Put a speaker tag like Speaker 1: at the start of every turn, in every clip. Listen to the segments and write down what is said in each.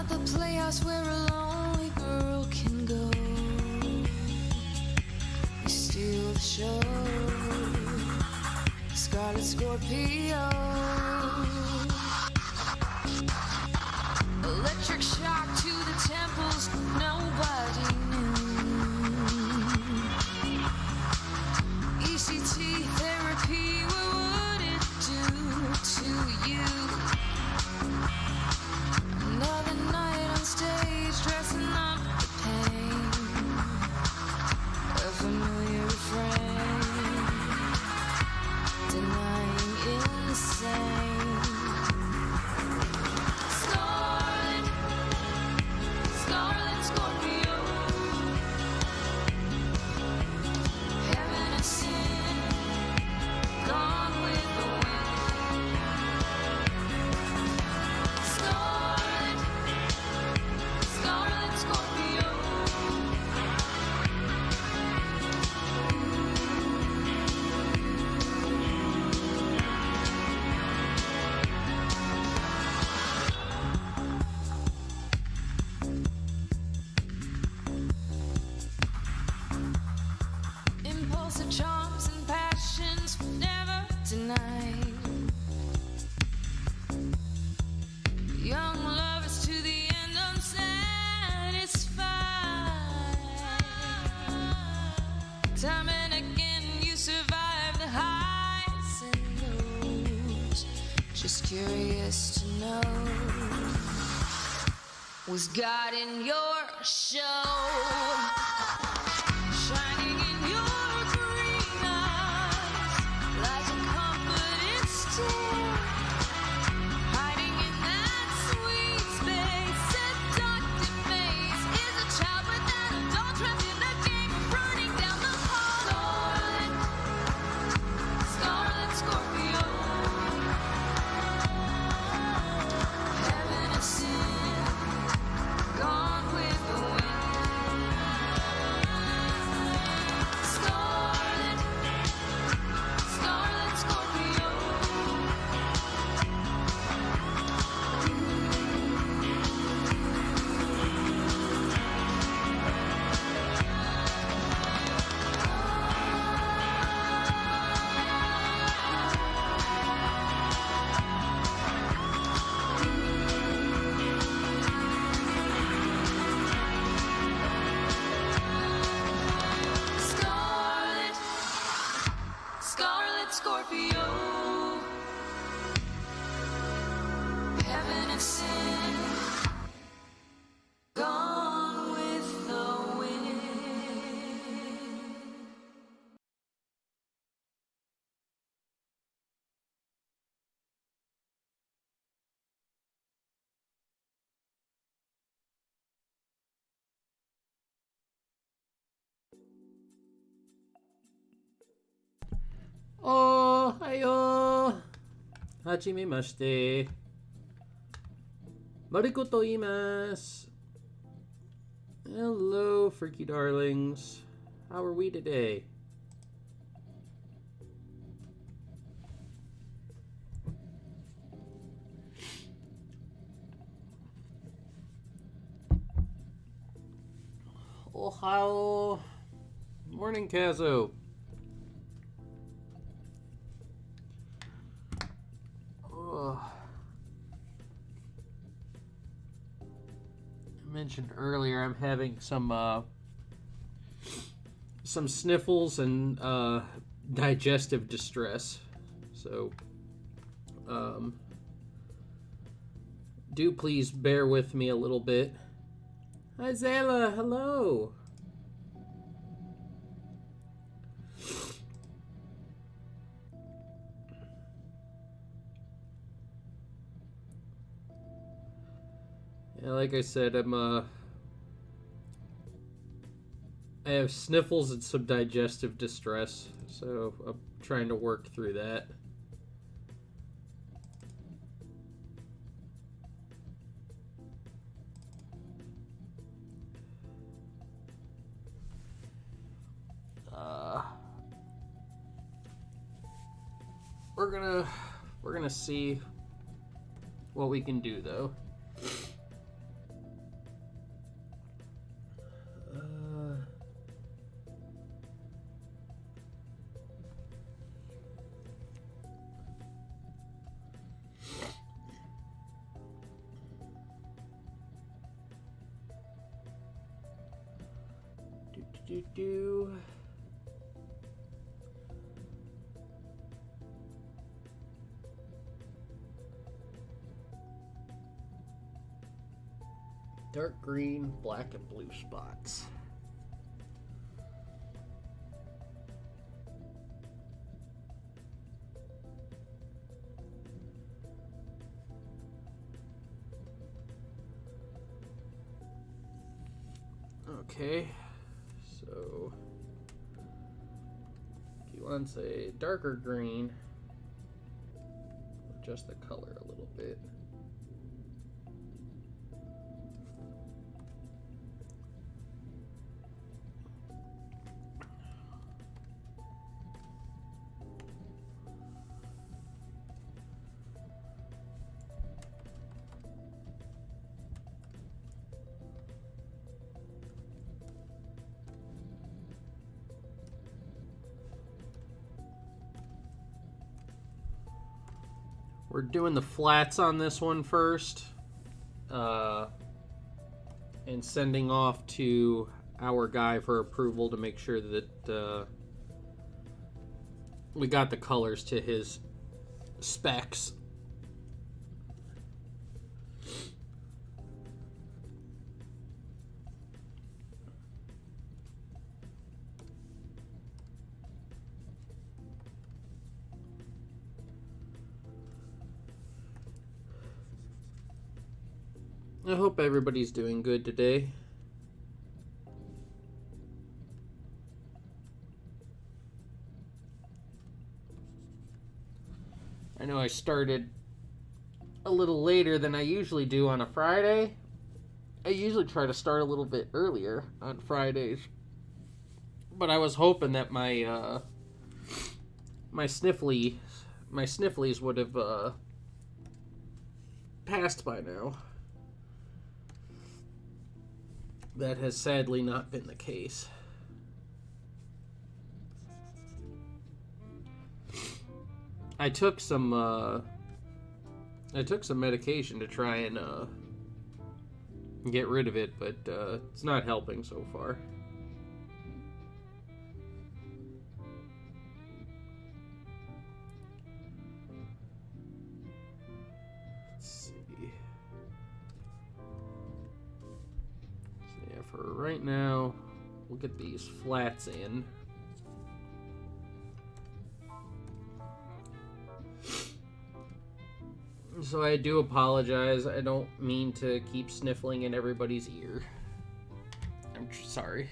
Speaker 1: not the playhouse where a lonely girl can go. You steal the show, Scarlet Scorpio. Electric shock to the temples, nobody knew. ECT therapy, what would it do to you? Another night on stage, dressing up the pain. A familiar refrain, denying insane. Scarlet, Scarlet Scorpio. Heaven and sin, gone with the wind. Scarlet, Scarlet Scorpio. Impulsive charms and passions never denied. Young lovers to the end unsatisfied. Time and again you survive the highs and lows. Just curious to know, was God in your show? Shining in your green eyes lies a confident stare. Hiding in that sweet space, seductive face is a child without adult trust in the game of running down the hall. Scarlet, Scarlet Scorpio. Heaven and sin, gone with the wind. Scarlet, Scarlet Scorpio. Scarlet, Scarlet Scorpio. Heaven and sin, gone with the wind.
Speaker 2: Oh, hayo. Hajimemashite. Mariko to iimasu. Hello, freaky darlings. How are we today? Ohio. Morning, Kazo. I mentioned earlier I'm having some sniffles and digestive distress, so do please bear with me a little bit. Hi Zayla, hello. Yeah, like I said, I have sniffles and some digestive distress, so I'm trying to work through that. We're gonna see what we can do though. Do. Dark green, black, and blue spots. Okay, so he wants a darker green. Adjust the color a little bit. We're doing the flats on this one first, and sending off to our guy for approval to make sure that we got the colors to his specs. I hope everybody's doing good today. I know I started a little later than I usually do on a Friday. I usually try to start a little bit earlier on Fridays. But I was hoping that my snifflies would have passed by now. That has sadly not been the case. I took some medication to try and get rid of it, but it's not helping so far. For right now, we'll get these flats in. So I do apologize. I don't mean to keep sniffling in everybody's ear. I'm sorry.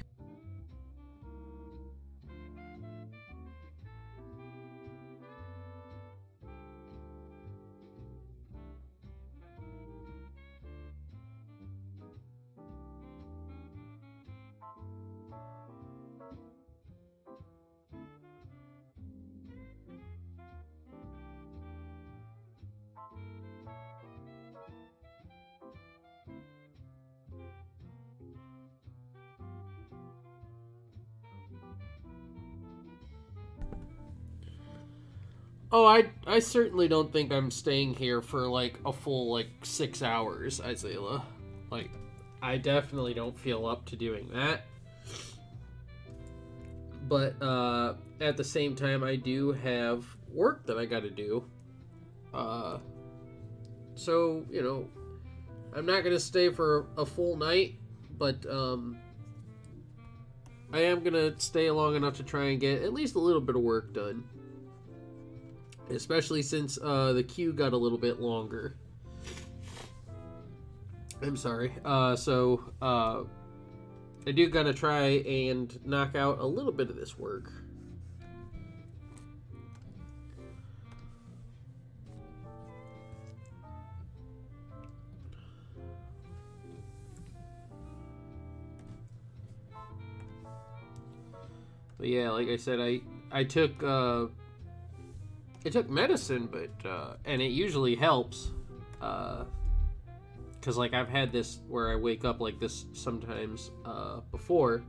Speaker 2: Oh, I certainly don't think I'm staying here for like a full 6 hours, Isaiah. Like, I definitely don't feel up to doing that. But at the same time, I do have work that I got to do. So, you know, I'm not going to stay for a full night, but I am going to stay long enough to try and get at least a little bit of work done. Especially since the queue got a little bit longer. I'm sorry. So I do gotta try and knock out a little bit of this work. But yeah, like I said, I took medicine, but and it usually helps, because like I've had this where I wake up like this sometimes before.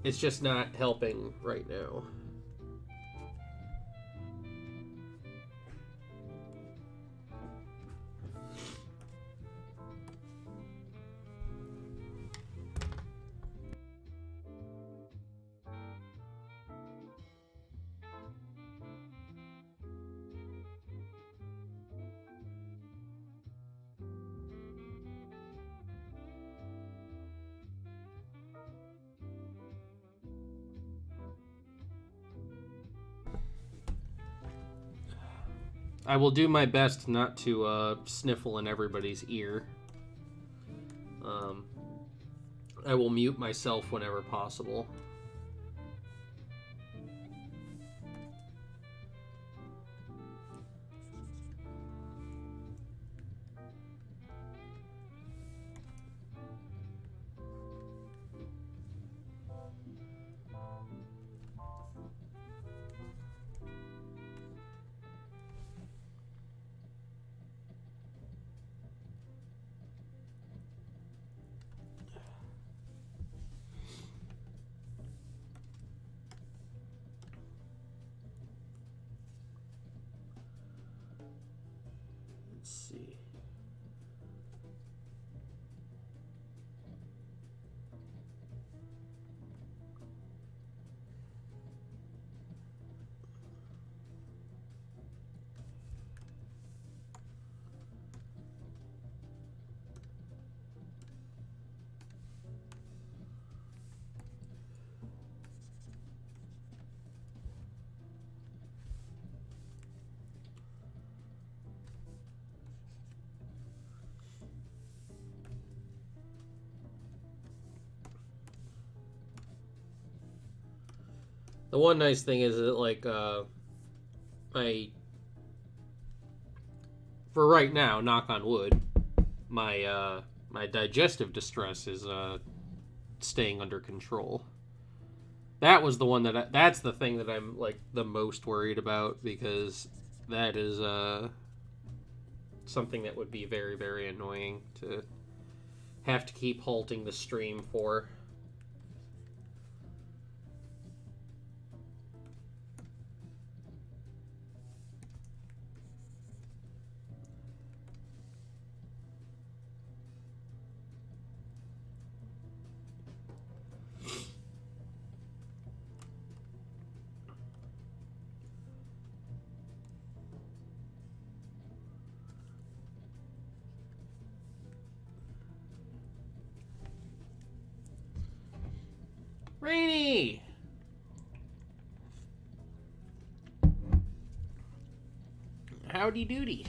Speaker 2: It's just not helping right now. I will do my best not to sniffle in everybody's ear. I will mute myself whenever possible. Let's see. The one nice thing is that, like, for right now, knock on wood, my digestive distress is staying under control. That was the one that's the thing that I'm, like, the most worried about, because that is something that would be very, very annoying to have to keep halting the stream for. Rainy! Howdy doody.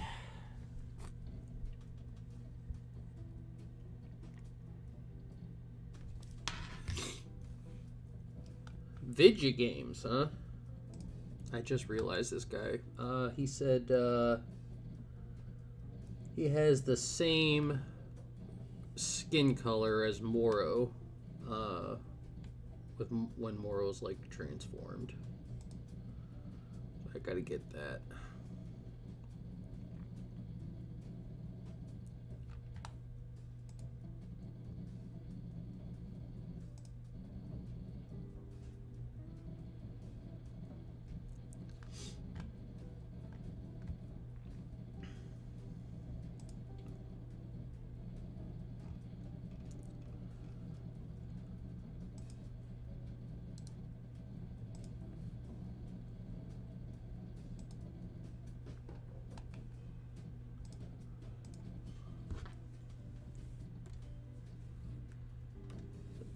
Speaker 2: Vidya games, huh? I just realized this guy. He said he has the same skin color as Moro. When Moro's, like, transformed. I gotta get that.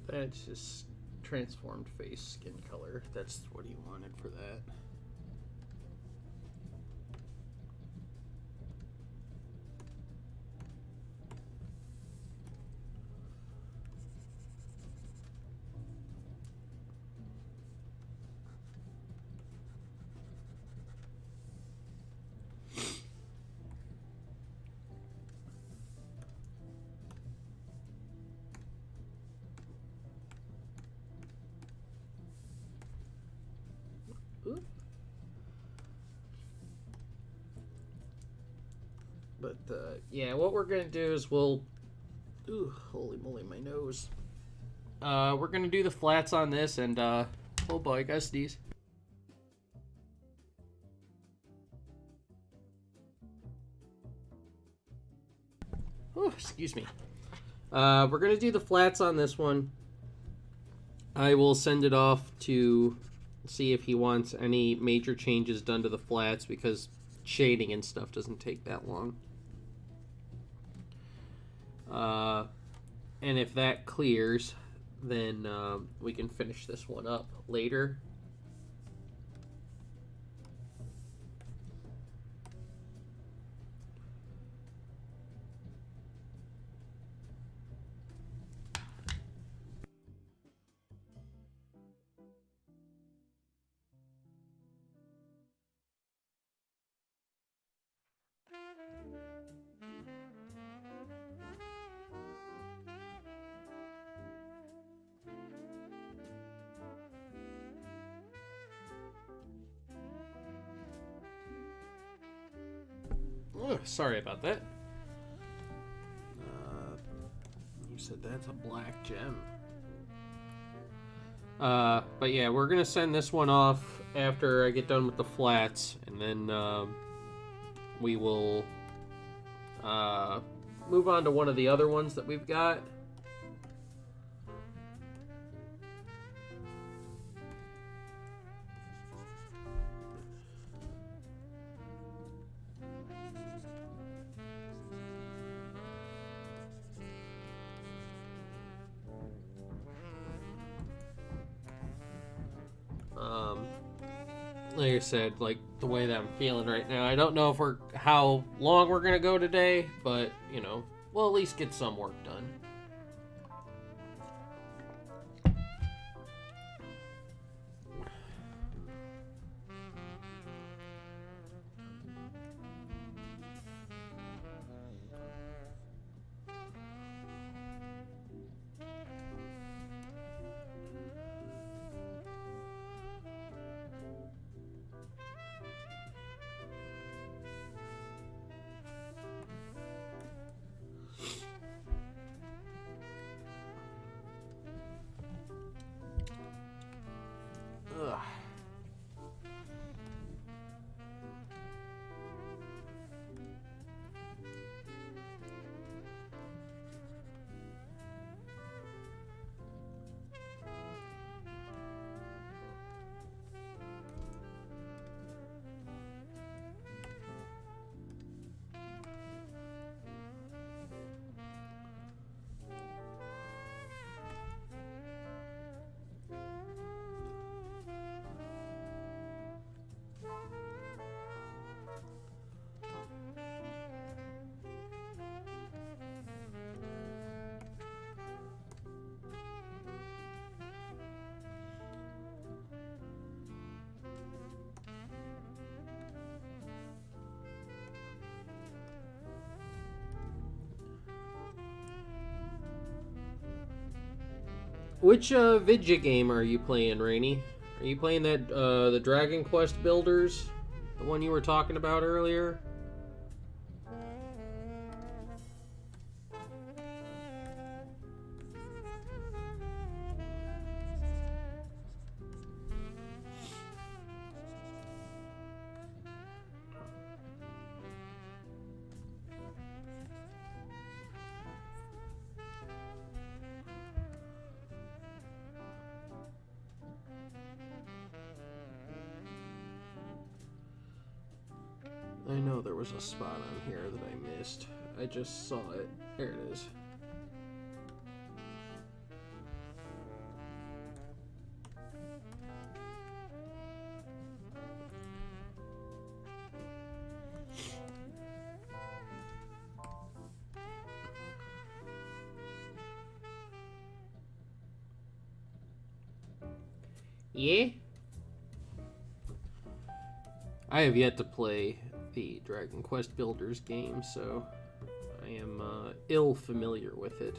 Speaker 2: That's just transformed face skin color. That's what he wanted for that. But, yeah, what we're going to do is we'll... Ooh, holy moly, my nose. We're going to do the flats on this, and, oh boy, I got sneeze. Oh, excuse me. We're going to do the flats on this one. I will send it off to see if he wants any major changes done to the flats, because shading and stuff doesn't take that long. And if that clears, then we can finish this one up later. Ugh, sorry about that. You said that's a black gem. But yeah, we're gonna send this one off after I get done with the flats, and then we will move on to one of the other ones that we've got. Like I said, like the way that I'm feeling right now, I don't know if how long we're gonna go today, but you know, we'll at least get some work done. Ugh. Which vidya game are you playing, Rainy? Are you playing that the Dragon Quest Builders, the one you were talking about earlier? I know there was a spot on here that I missed. I just saw it. There it is. Yeah? I have yet to play the Dragon Quest Builders game, so I am ill familiar with it.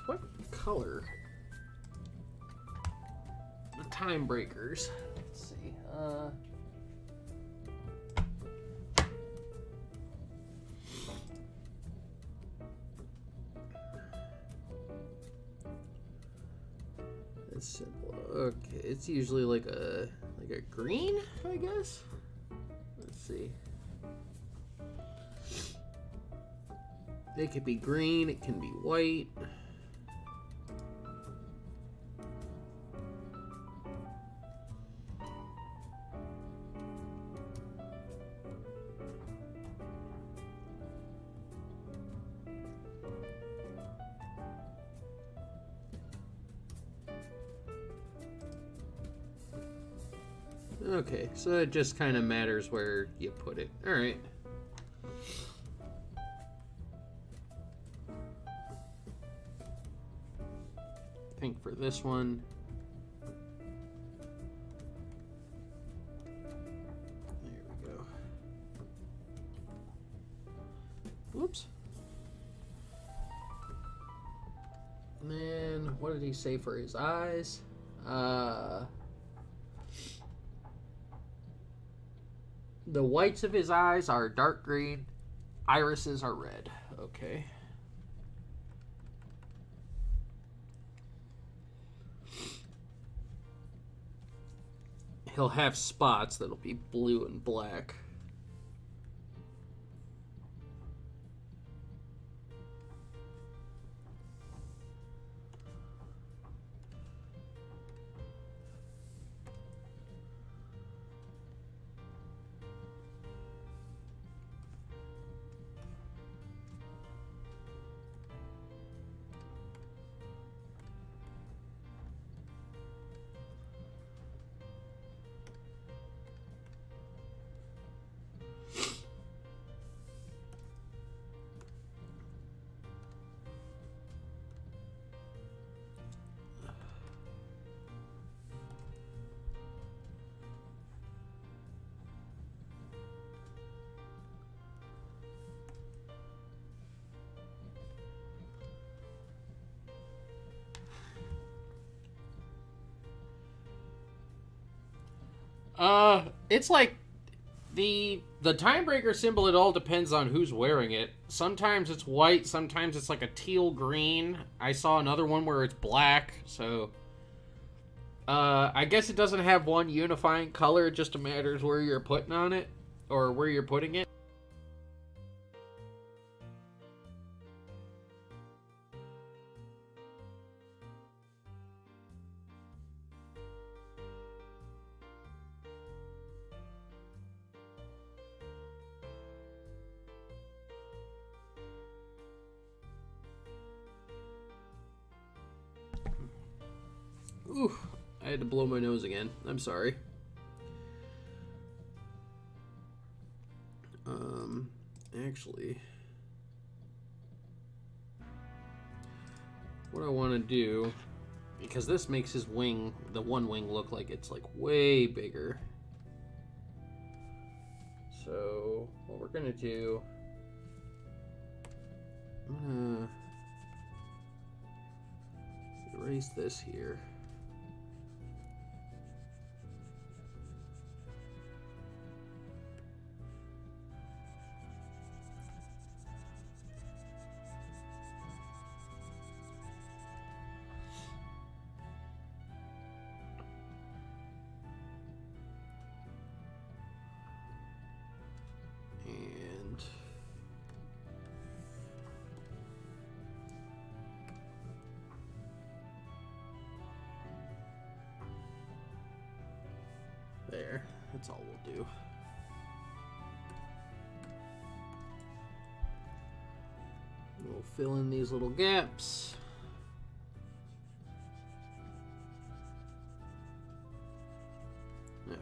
Speaker 2: What color? The time breakers. Let's see. It's simple. Okay, it's usually like a green, I guess. Let's see. It could be green, it can be white. Okay, so it just kind of matters where you put it. All right. I think for this one, there we go. Whoops. And then, what did he say for his eyes? The whites of his eyes are dark green. Irises are red. Okay. He'll have spots that'll be blue and black. It's like the time breaker symbol, it all depends on who's wearing it. Sometimes it's white, sometimes it's like a teal green. I saw another one where it's black, so I guess it doesn't have one unifying color, it just matters where you're putting on it or where you're putting it. Ooh, I had to blow my nose again. I'm sorry. Actually, what I want to do, because this makes his wing, the one wing, look like it's like way bigger. So what we're gonna do, I'm gonna erase this here. There, that's all we'll do. We'll fill in these little gaps. Okay.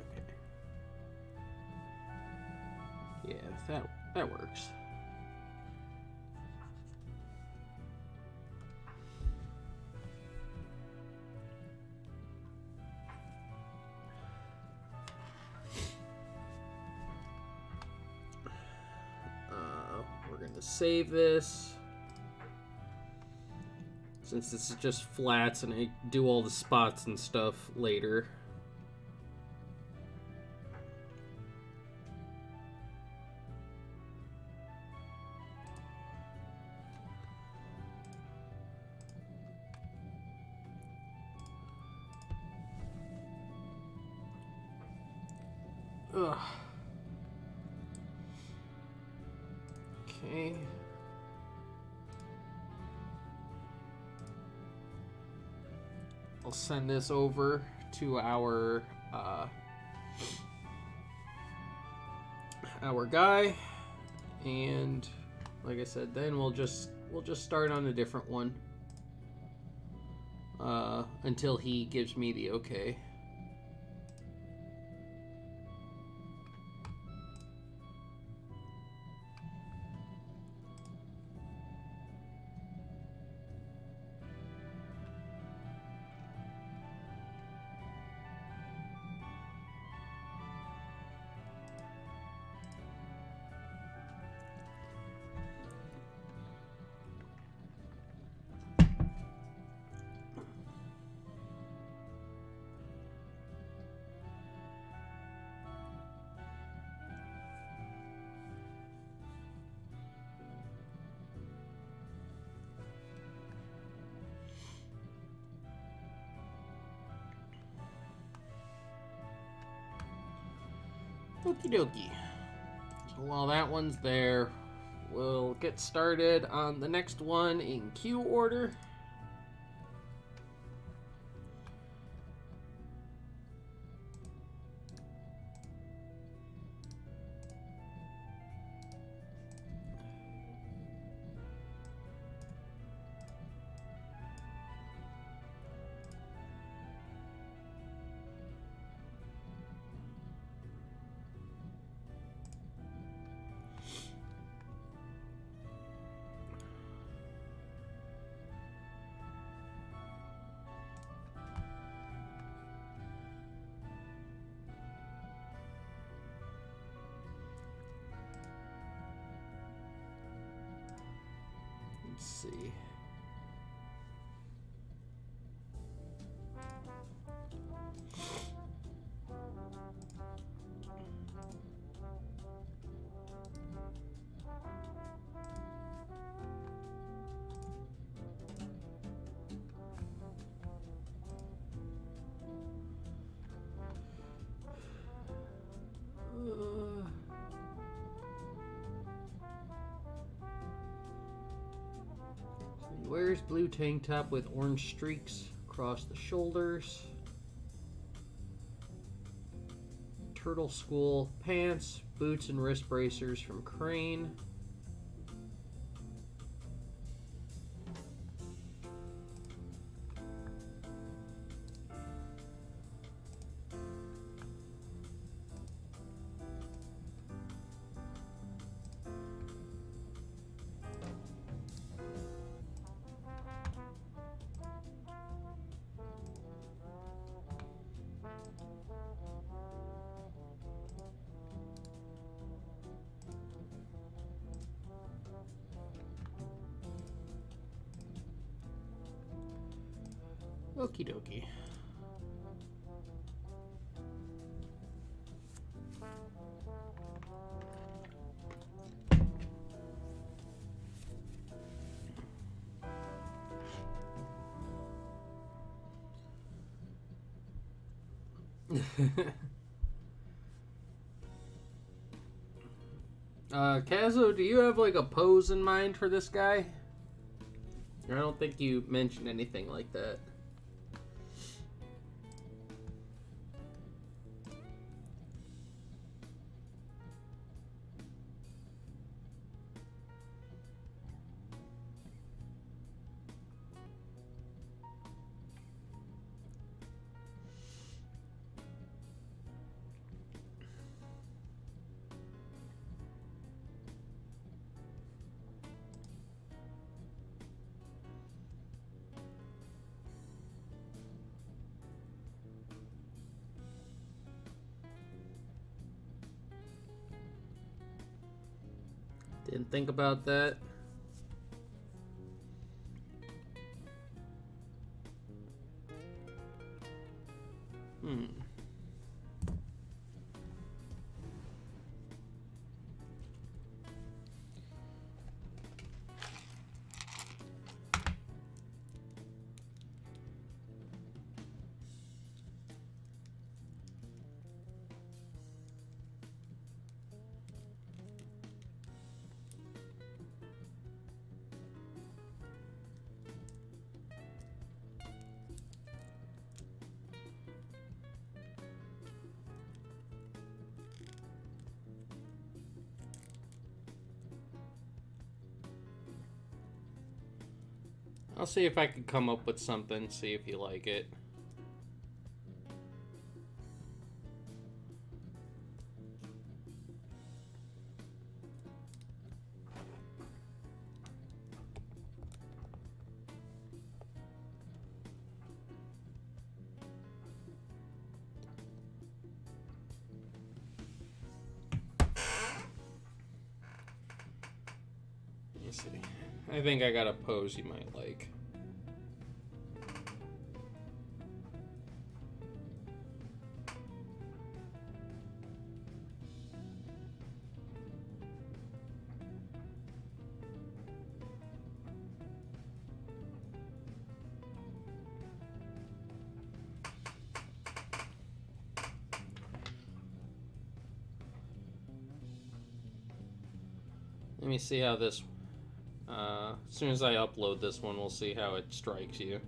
Speaker 2: Yeah, that works. Save this, since this is just flats and I do all the spots and stuff later. Ugh. Okay. I'll send this over to our guy, and like I said, then we'll just start on a different one until he gives me the okay. Okie dokie. So while that one's there, we'll get started on the next one in queue order. Let's see. He wears blue tank top with orange streaks across the shoulders. Turtle school pants, boots and wrist bracers from Crane. Okie dokie. Kazo, do you have like a pose in mind for this guy? I don't think you mentioned anything like that. Didn't think about that. I'll see if I can come up with something, see if you like it. Let me see. I think I got a pose you might like. Let me see how this. As soon as I upload this one, we'll see how it strikes you.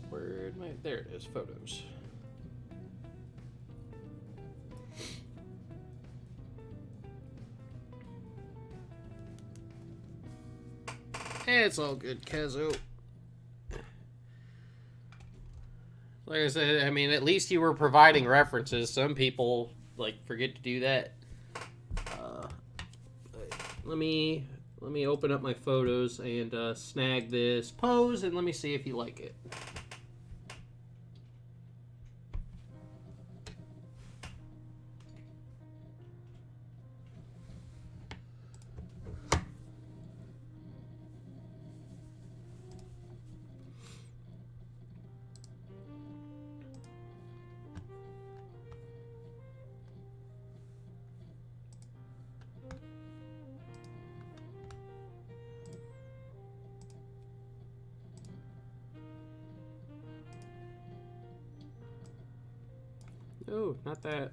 Speaker 2: Where'd my... There it is, photos. It's all good, Kezo. Like I said, I mean, at least you were providing references. Some people, like, forget to do that. Let me open up my photos and snag this pose, and let me see if you like it. Oh, not that.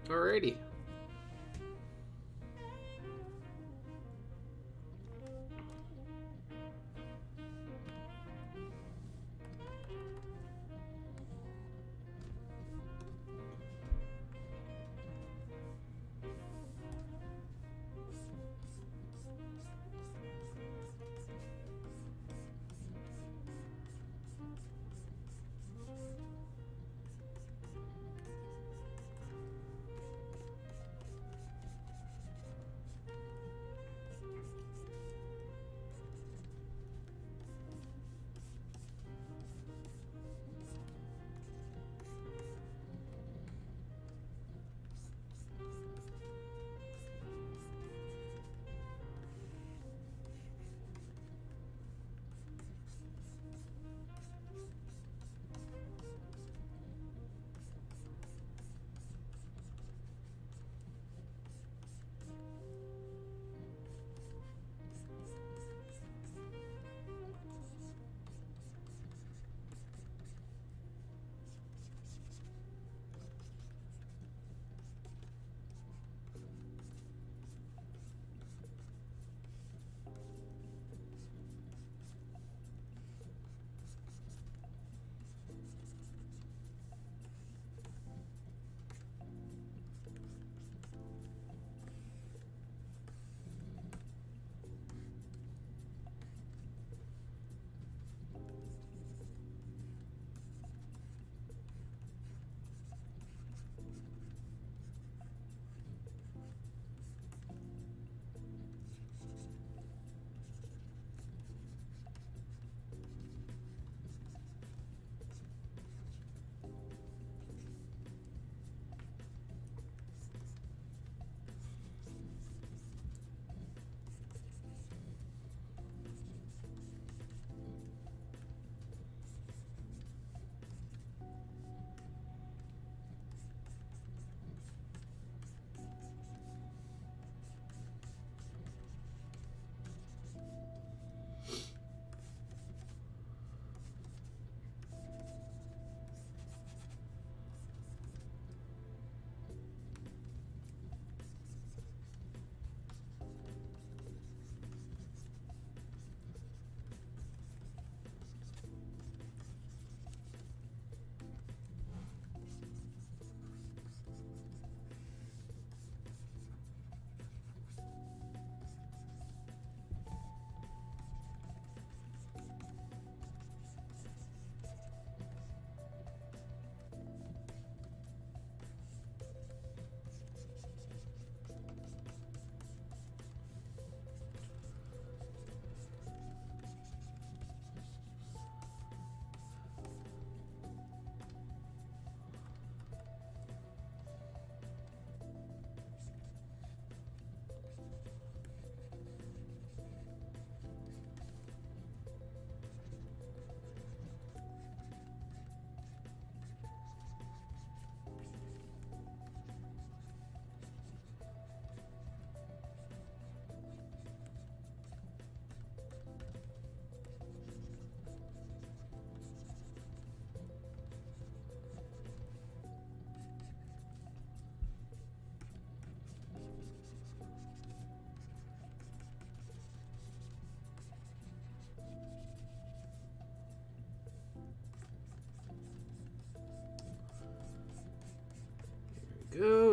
Speaker 2: Alrighty.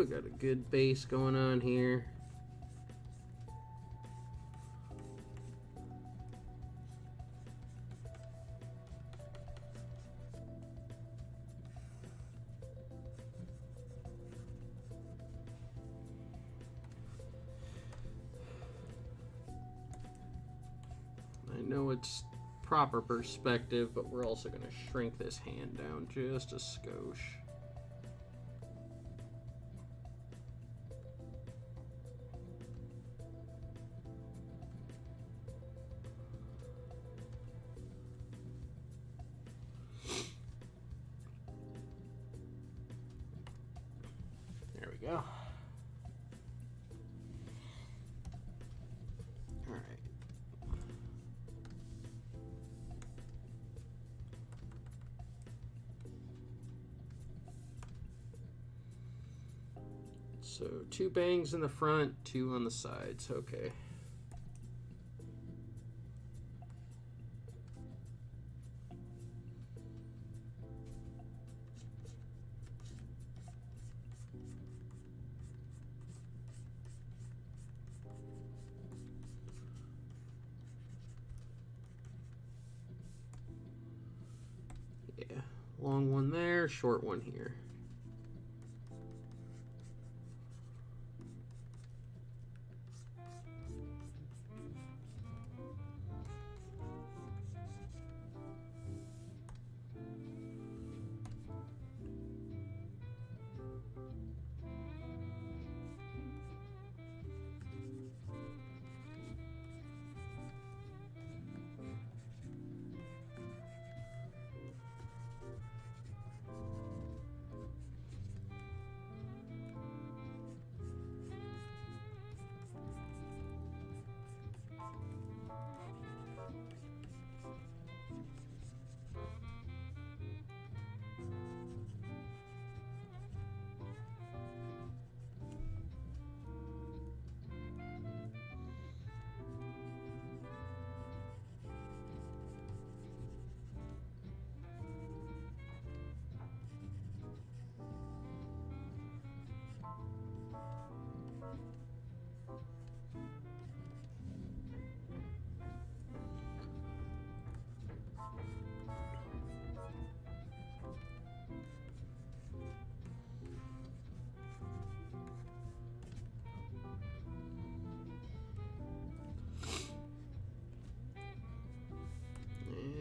Speaker 2: We got a good base going on here. I know it's proper perspective, but we're also going to shrink this hand down just a skosh. There we go. All right. So 2 bangs in the front, 2 on the sides. Okay. Yeah, long one there, short one here.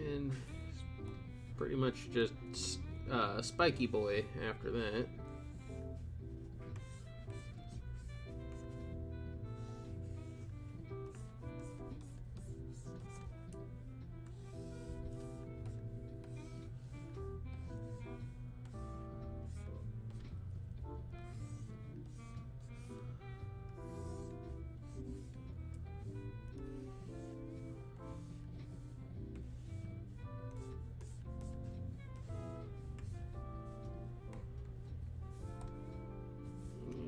Speaker 2: And pretty much just Spiky Boy after that.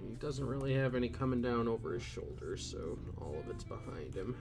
Speaker 2: He doesn't really have any coming down over his shoulders, so all of it's behind him.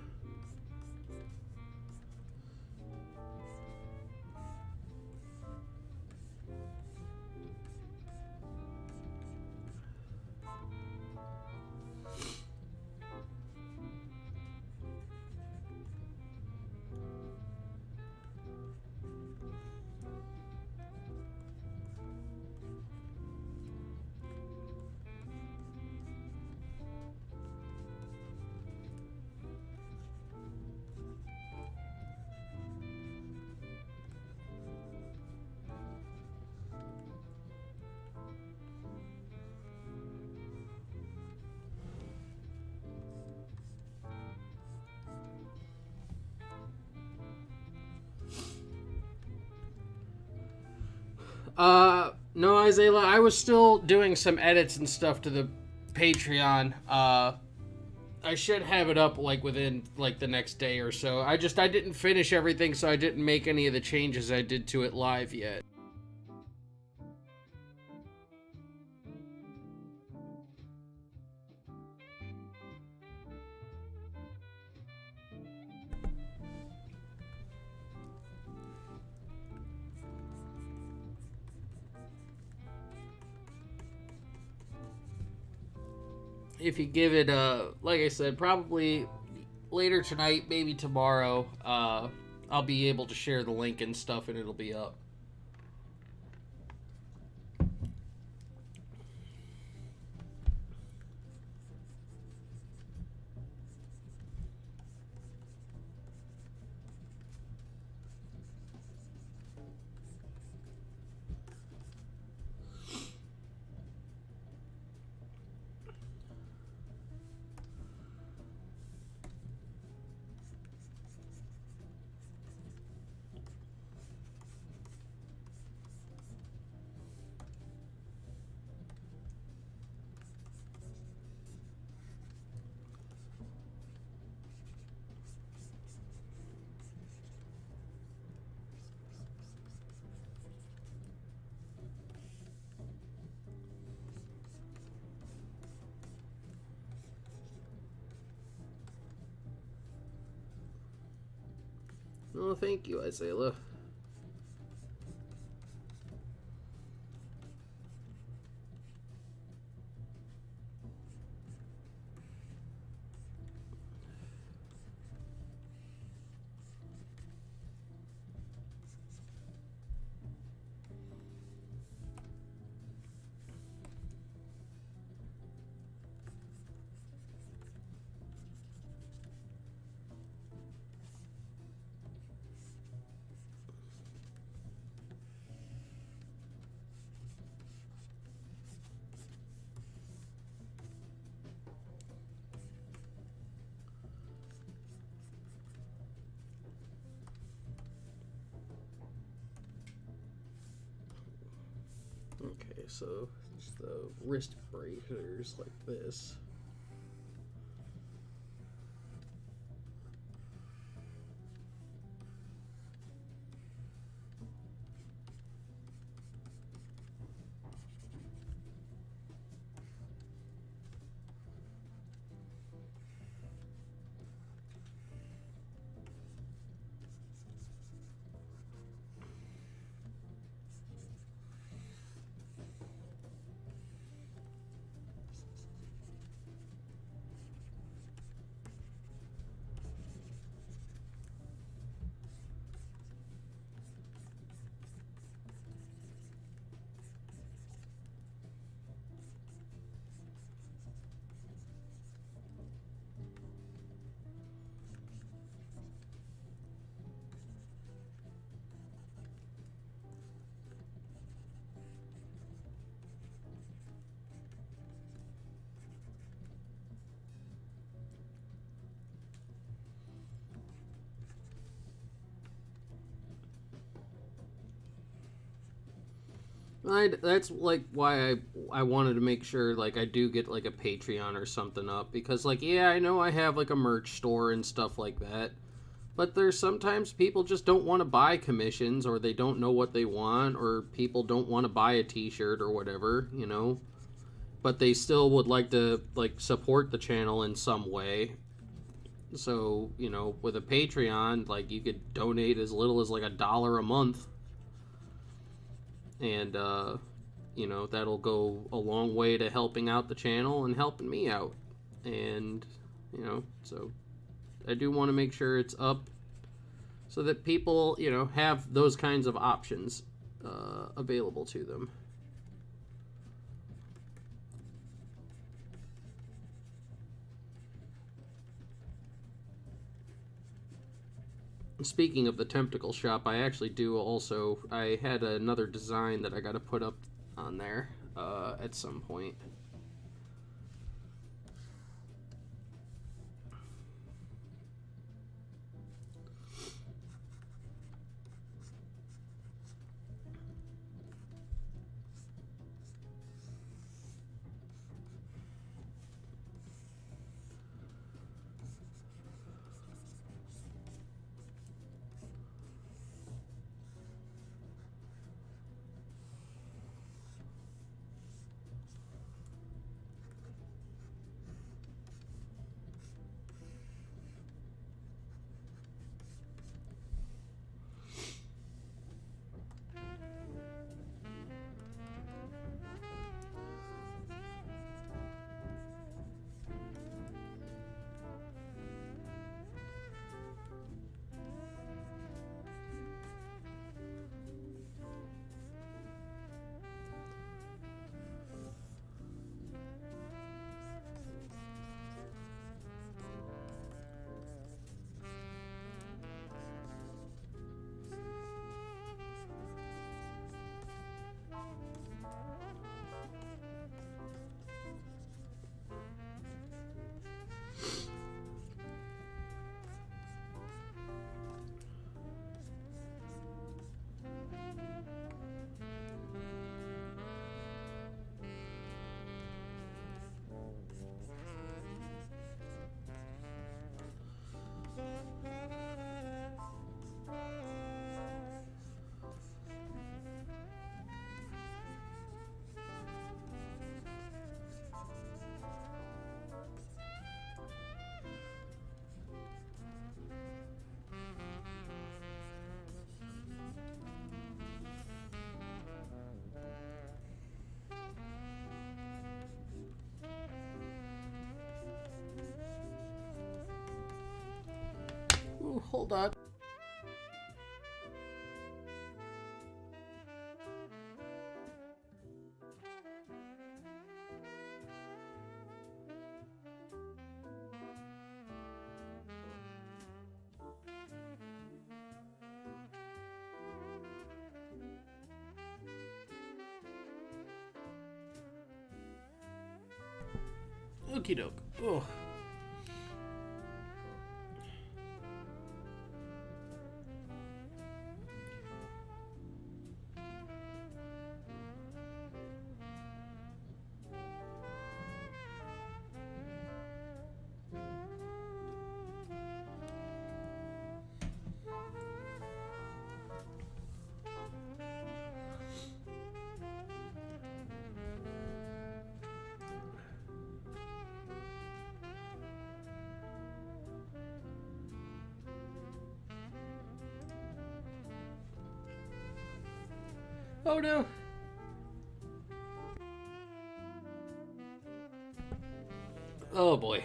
Speaker 2: No, Isaiah, I was still doing some edits and stuff to the Patreon. I should have it up like within like the next day or so. I didn't finish everything, so I didn't make any of the changes I did to it live yet. if you give it like I said, probably later tonight, maybe tomorrow, I'll be able to share the link and stuff, and it'll be up. Oh, thank you, Isaiah. Okay, so just the wrist breakers like this. That's like why I wanted to make sure like I do get like a Patreon or something up, because like, yeah, I know I have like a merch store and stuff like that, but there's sometimes people just don't want to buy commissions, or they don't know what they want, or people don't want to buy a t-shirt or whatever, you know, but they still would like to like support the channel in some way. So, you know, with a Patreon, like you could donate as little as like $1 a month. And, you know, that'll go a long way to helping out the channel and helping me out. And, you know, so I do want to make sure it's up so that people, you know, have those kinds of options available to them. Speaking of the Tentacle shop, I actually do also, I had another design that I got to put up on there at some point. Oh, hold on. Okie doke. Oh. Oh no. Oh boy.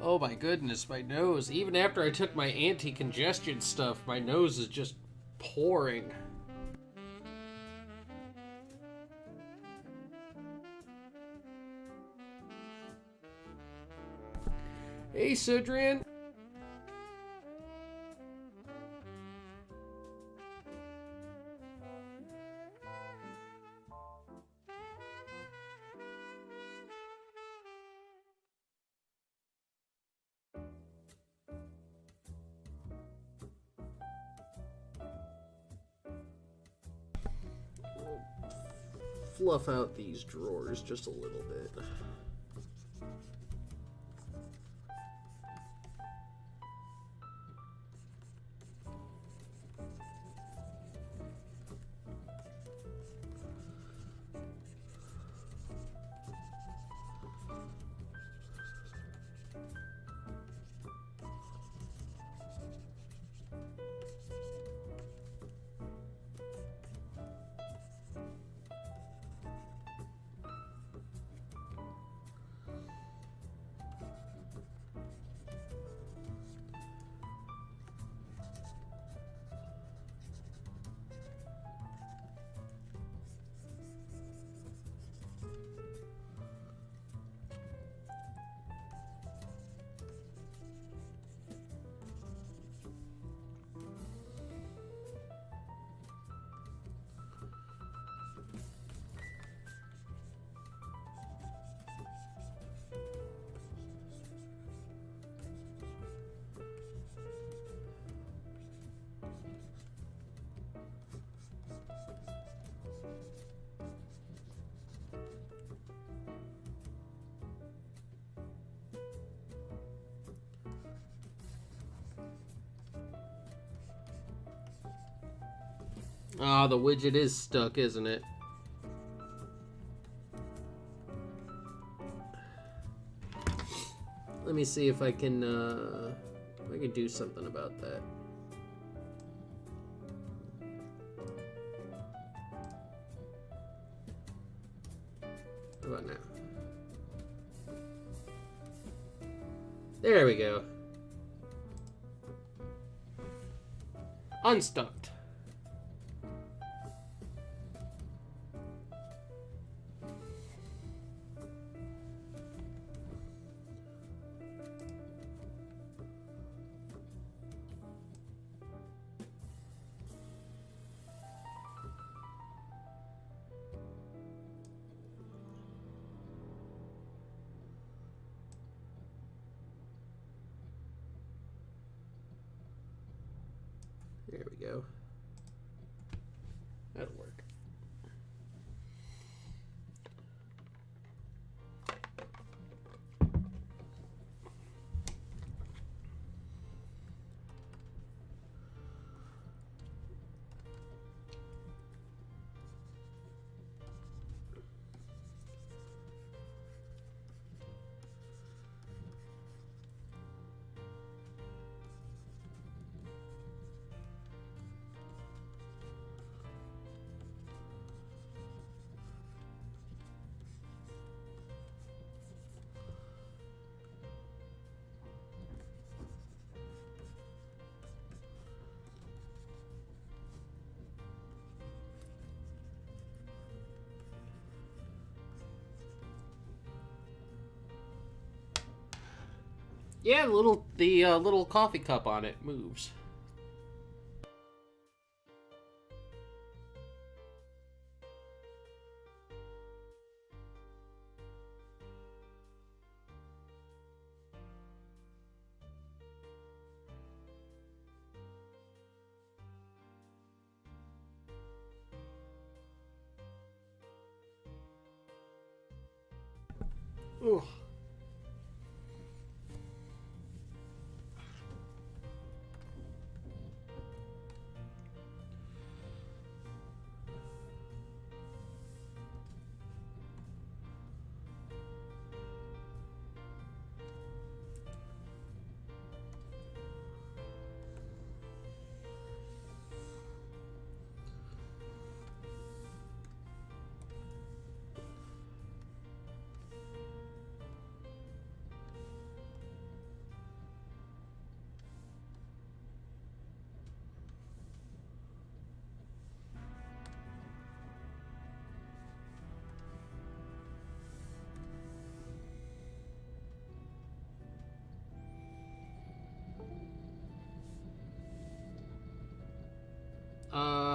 Speaker 2: Oh my goodness, my nose. Even after I took my anti-congestion stuff, my nose is just pouring. Hey, Sudran. Fluff out these drawers just a little bit. Ah, the widget is stuck, isn't it? Let me see if I can do something about that. How about now? There we go. Unstuck. There we go. That'll work. Yeah, the little coffee cup on it moves. Ooh.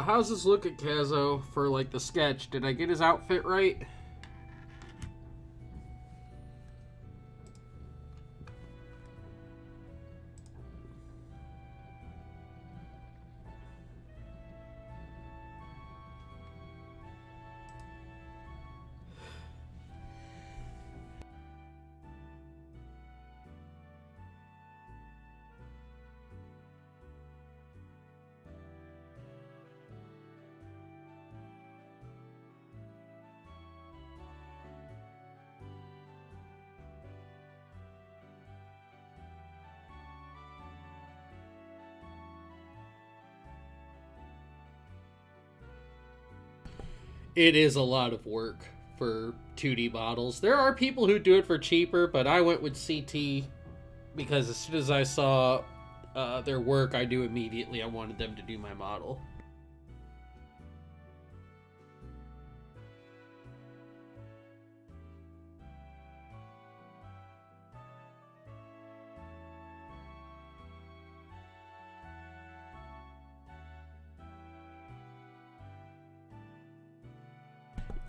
Speaker 2: How's this look at Kazo for like the sketch? Did I get his outfit right? It is a lot of work for 2D models. There are people who do it for cheaper, but I went with CT because as soon as I saw their work, I knew immediately I wanted them to do my model.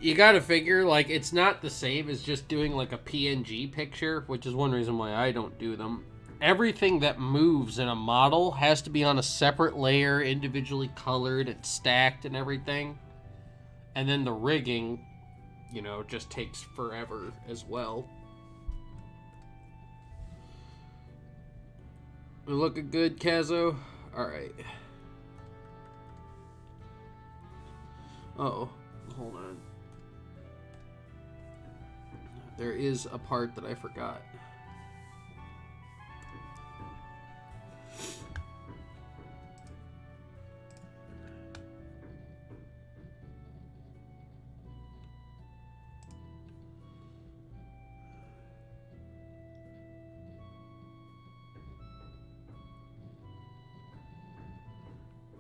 Speaker 2: You gotta figure, like, it's not the same as just doing, like, a PNG picture, which is one reason why I don't do them. Everything that moves in a model has to be on a separate layer, individually colored and stacked and everything. And then the rigging, you know, just takes forever as well. We looking good, Kazo? Alright. Uh-oh. Hold on. There is a part that I forgot.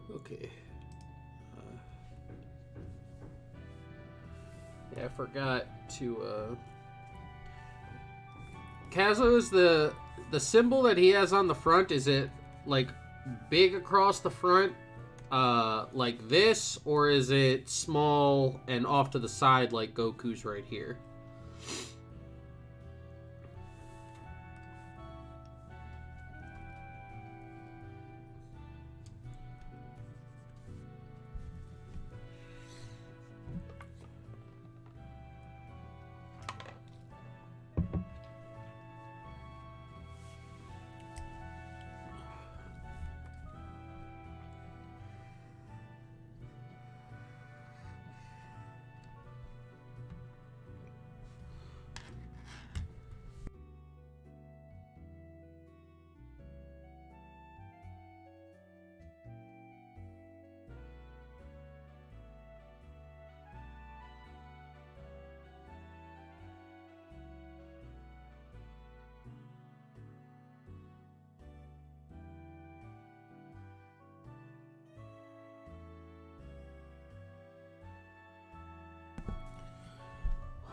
Speaker 2: Okay. Yeah, I forgot to, Kazo's the symbol that he has on the front, is it, like, big across the front, like this, or is it small and off to the side like Goku's right here?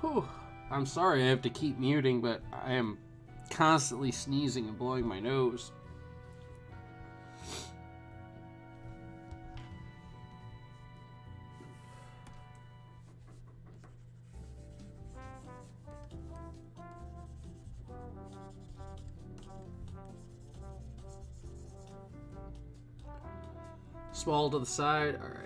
Speaker 2: Whew. I'm sorry I have to keep muting, but I am constantly sneezing and blowing my nose. Small to the side. All right.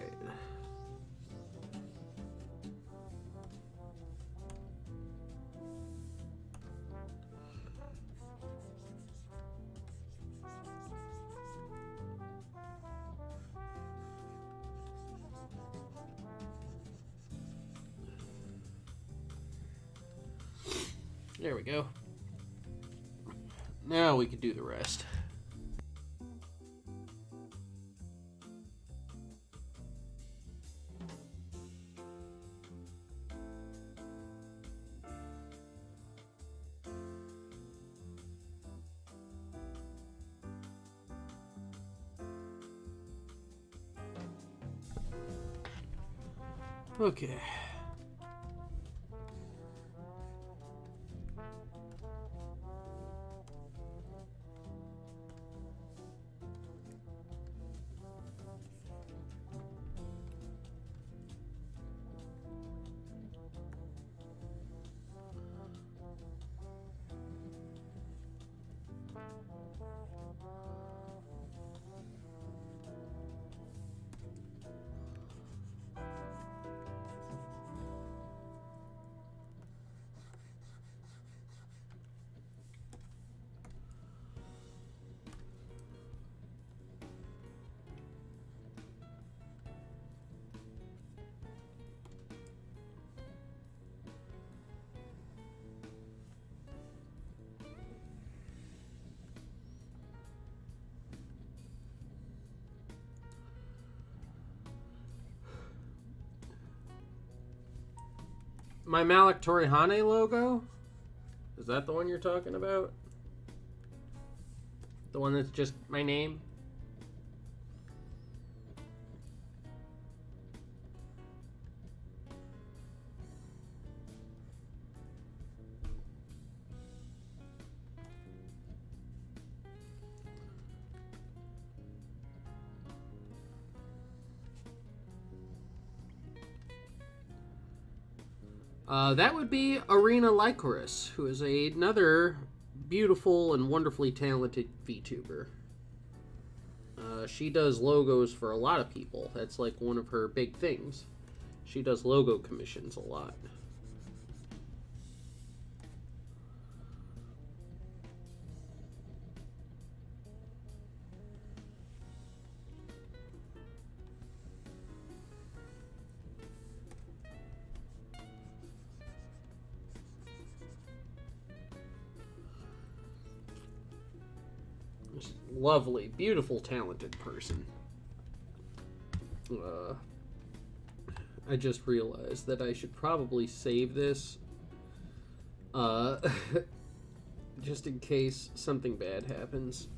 Speaker 2: There we go. Now we can do the rest. Okay. My Malik Torihane logo? Is that the one you're talking about? The one that's just my name? That would be Arena Lycoris, who is another beautiful and wonderfully talented VTuber. She does logos for a lot of people. That's like one of her big things. She does logo commissions a lot. Lovely, beautiful, talented person. I just realized that I should probably save this just in case something bad happens.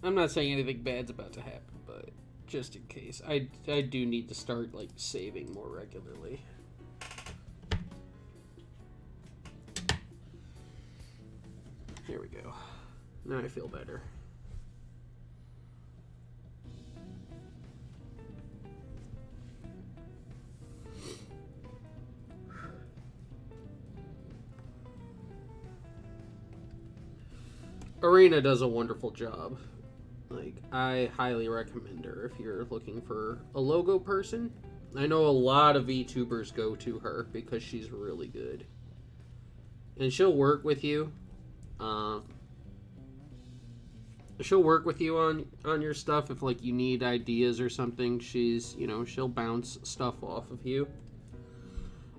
Speaker 2: I'm not saying anything bad's about to happen, but just in case. I do need to start like saving more regularly. Here we go. Now I feel better. Arena does a wonderful job. Like, I highly recommend her if you're looking for a logo person. I know a lot of VTubers go to her because she's really good. And she'll work with you. She'll work with you on your stuff if like you need ideas or something. She's, you know, she'll bounce stuff off of you.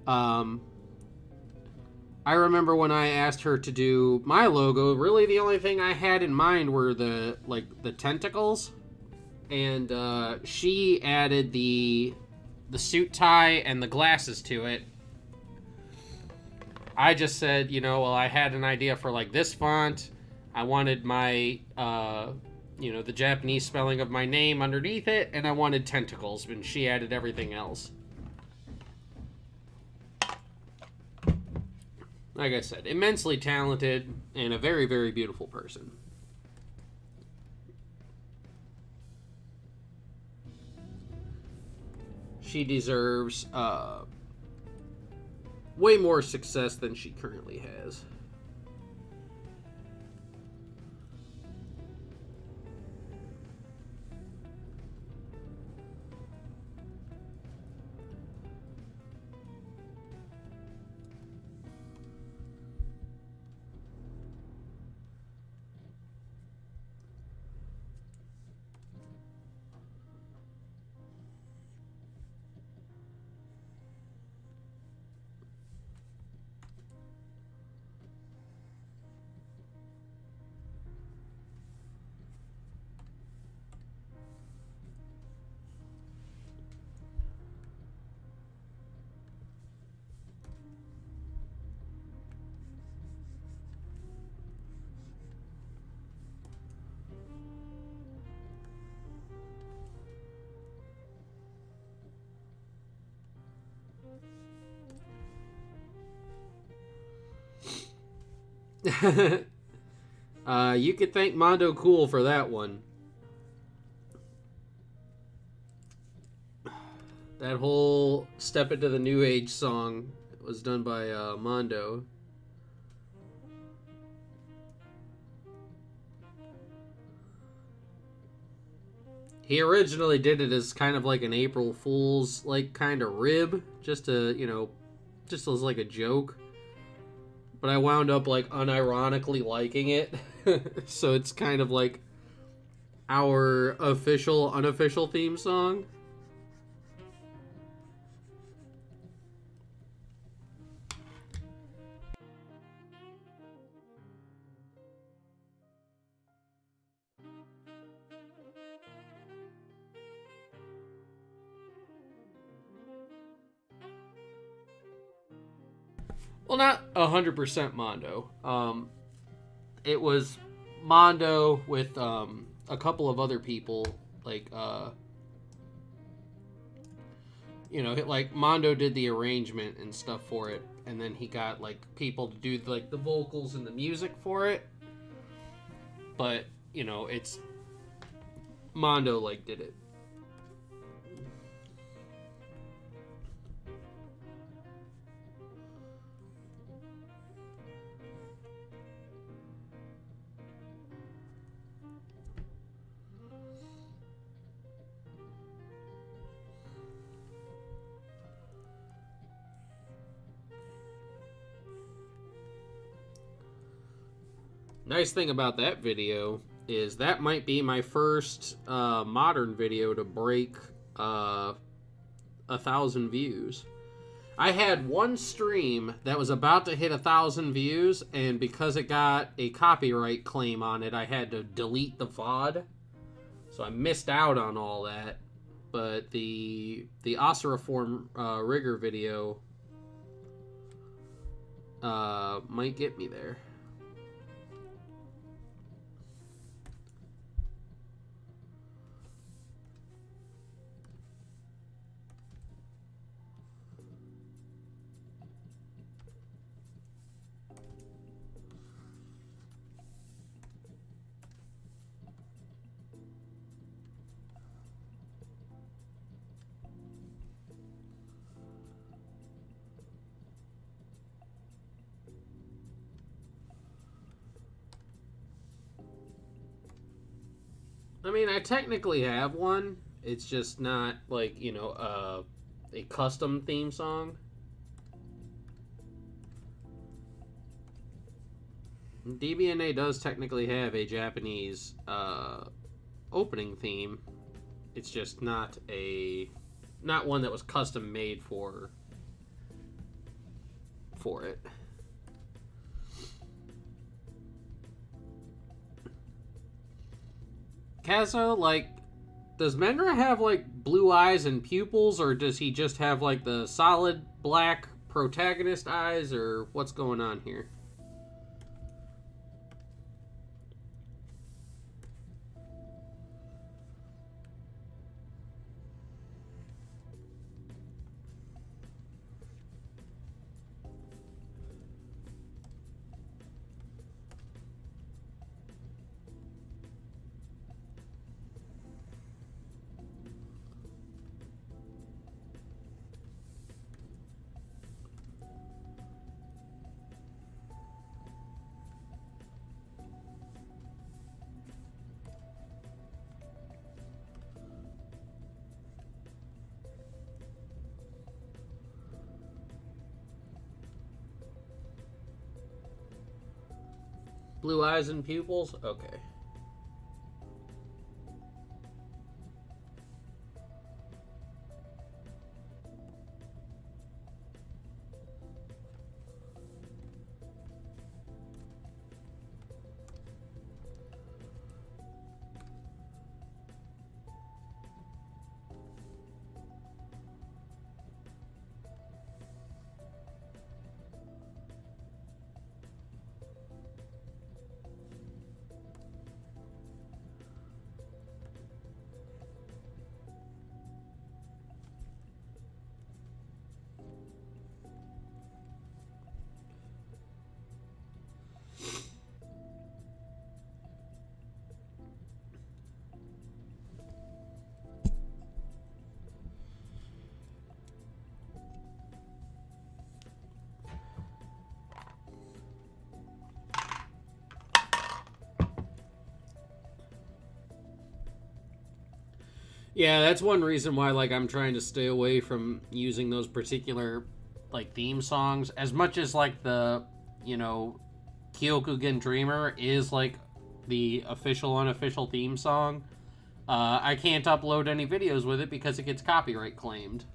Speaker 2: I remember when I asked her to do my logo, really the only thing I had in mind were the tentacles, and she added the suit tie and the glasses to it. I just said, you know, well, I had an idea for like this font. I wanted my, you know, the Japanese spelling of my name underneath it, and I wanted tentacles, and she added everything else. like I said, immensely talented and a very, very beautiful person. She deserves way more success than she currently has. You could thank Mondo Cool for that one. That whole Step Into the New Age song was done by Mondo. He originally did it as kind of like an April Fool's like kind of rib, just to, you know, just as like a joke. But I wound up like unironically liking it. So it's kind of like our official, unofficial theme song. Well, not 100% Mondo. It was Mondo with a couple of other people, like you know, like Mondo did the arrangement and stuff for it, and then he got like people to do like the vocals and the music for it. But you know, it's Mondo like did it. Nice thing about that video is that might be my first modern video to break 1,000 views. I had one stream that was about to hit 1,000 views, and because it got a copyright claim on it, I had to delete the VOD. So I missed out on all that. But the Osseriform Rigger video might get me there. I mean, I technically have one. It's just not like, you know, a custom theme song. DBNA does technically have a Japanese opening theme. It's just not one that was custom made for it. Kazo, like, does Menra have, like, blue eyes and pupils, or does he just have, like, the solid black protagonist eyes, or what's going on here? Blue eyes and pupils? Okay. Yeah, that's one reason why, like, I'm trying to stay away from using those particular, like, theme songs. As much as, like, the, you know, Kyokugen Dreamer is, like, the official, unofficial theme song, I can't upload any videos with it because it gets copyright claimed.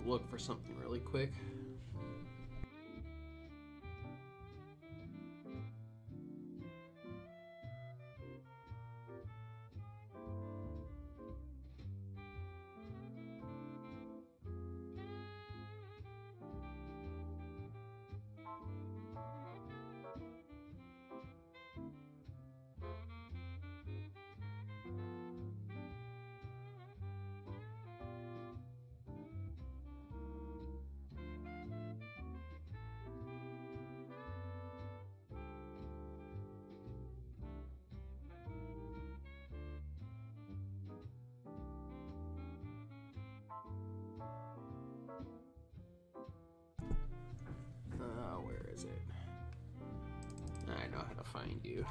Speaker 2: Look for something really quick. Where is it? I know how to find you.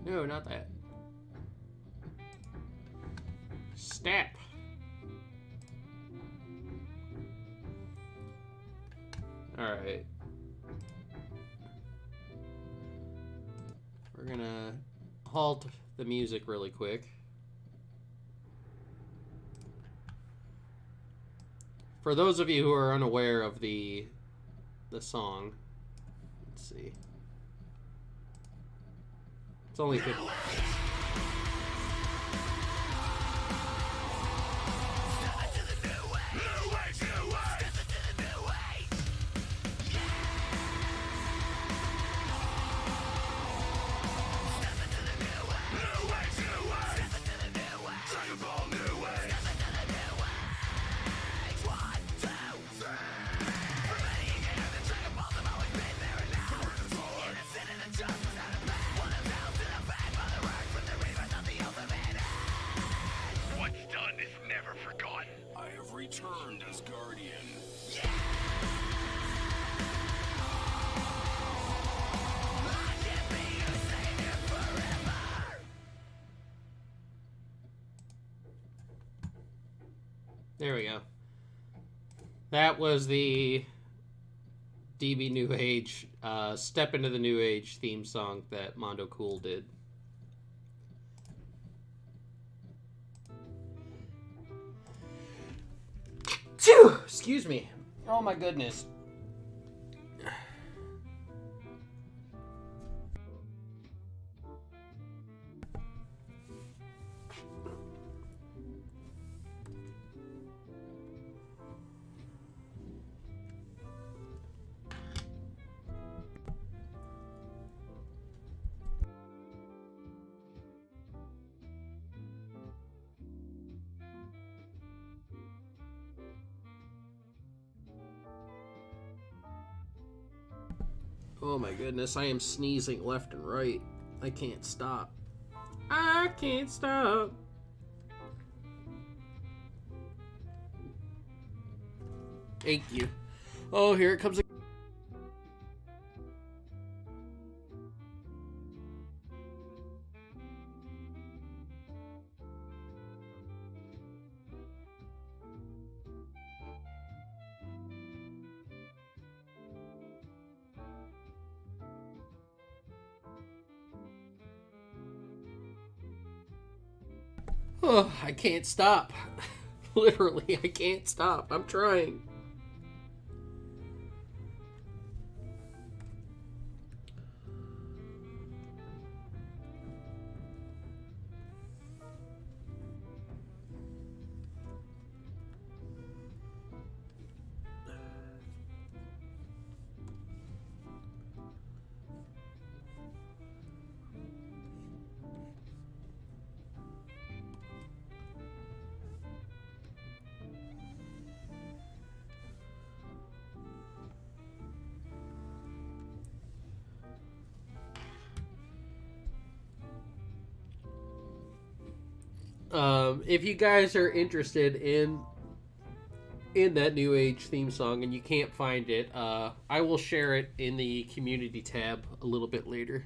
Speaker 2: No, not that. Step. Alright. We're gonna halt the music really quick. For those of you who are unaware of the song, let's see. It's only 50.
Speaker 3: Returned as Guardian.
Speaker 2: There we go. That was the DB New Age, Step Into the New Age theme song that Mondo Cool did. Phew! Excuse me. Oh my goodness. Oh my goodness, I am sneezing left and right. I can't stop. I can't stop. Thank you. Oh, here it comes again. Oh, I can't stop. Literally, I can't stop. I'm trying. If you guys are interested in that New Age theme song and you can't find it, I will share it in the community tab a little bit later.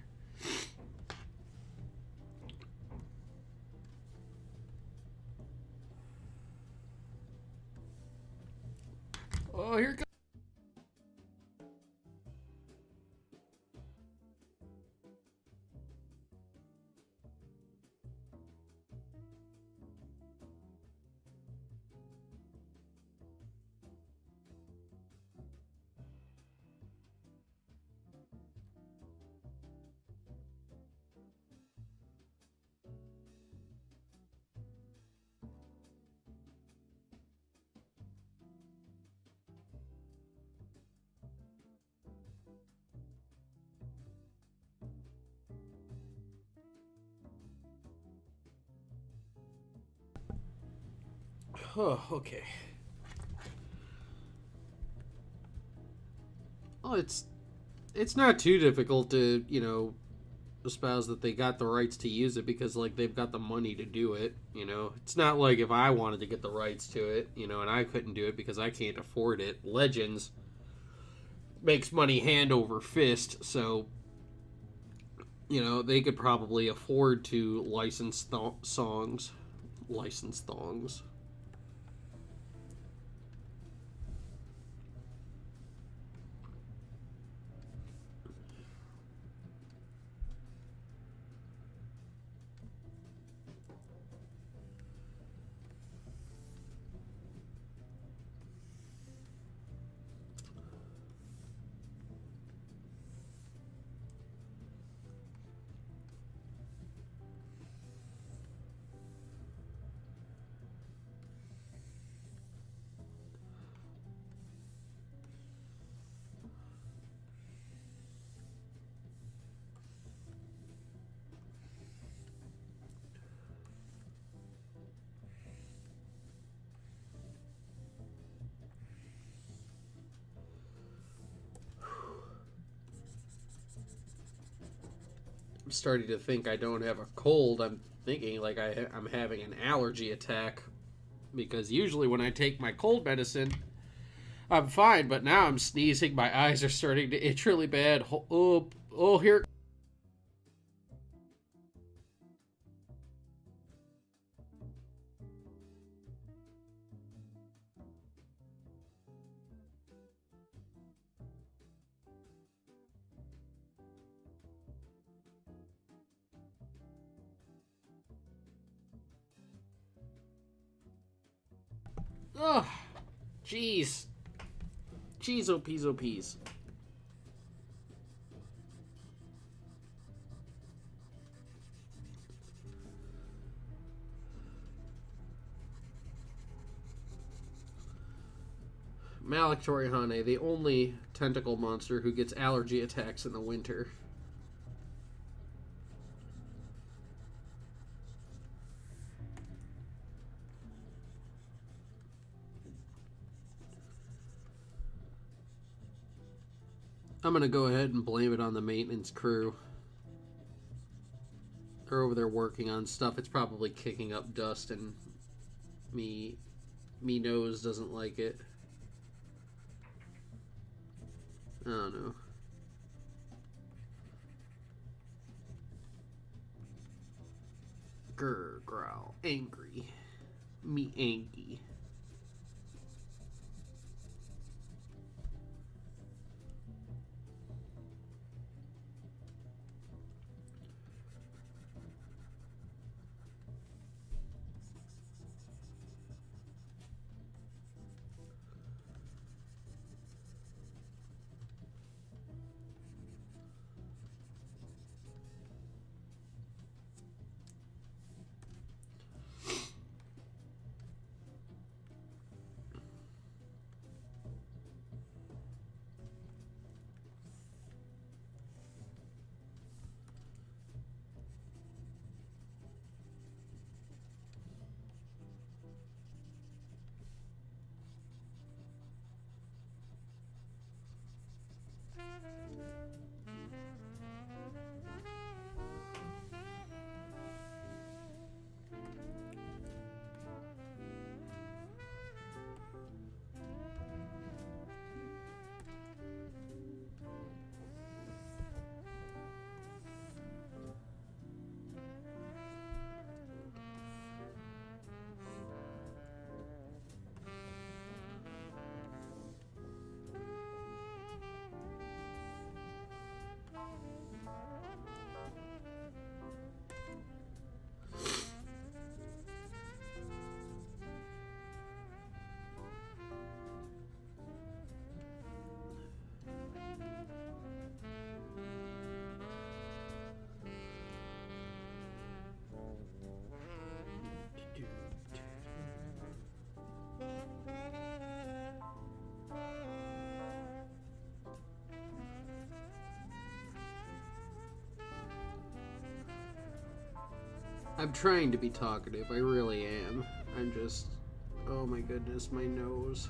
Speaker 2: Oh, here it goes. Oh, okay. Oh, it's not too difficult to, espouse that they got the rights to use it because, like, they've got the money to do it, It's not like if I wanted to get the rights to it, and I couldn't do it because I can't afford it. Legends makes money hand over fist, so, they could probably afford to license songs. License thongs. I'm starting to think I don't have a cold. I'm thinking like I'm having an allergy attack because usually when I take my cold medicine, I'm fine. But now I'm sneezing. My eyes are starting to itch really bad. Oh, here. Ugh. Jeez. Jeez, oh peas, oh peas. Malik Torihane, the only tentacle monster who gets allergy attacks in the winter. I'm gonna go ahead and blame it on the maintenance crew. They're over there working on stuff. It's probably kicking up dust, and me nose doesn't like it. I don't know. Grr, growl, angry. Me angry. I'm trying to be talkative, I really am. I'm just... oh my goodness, my nose.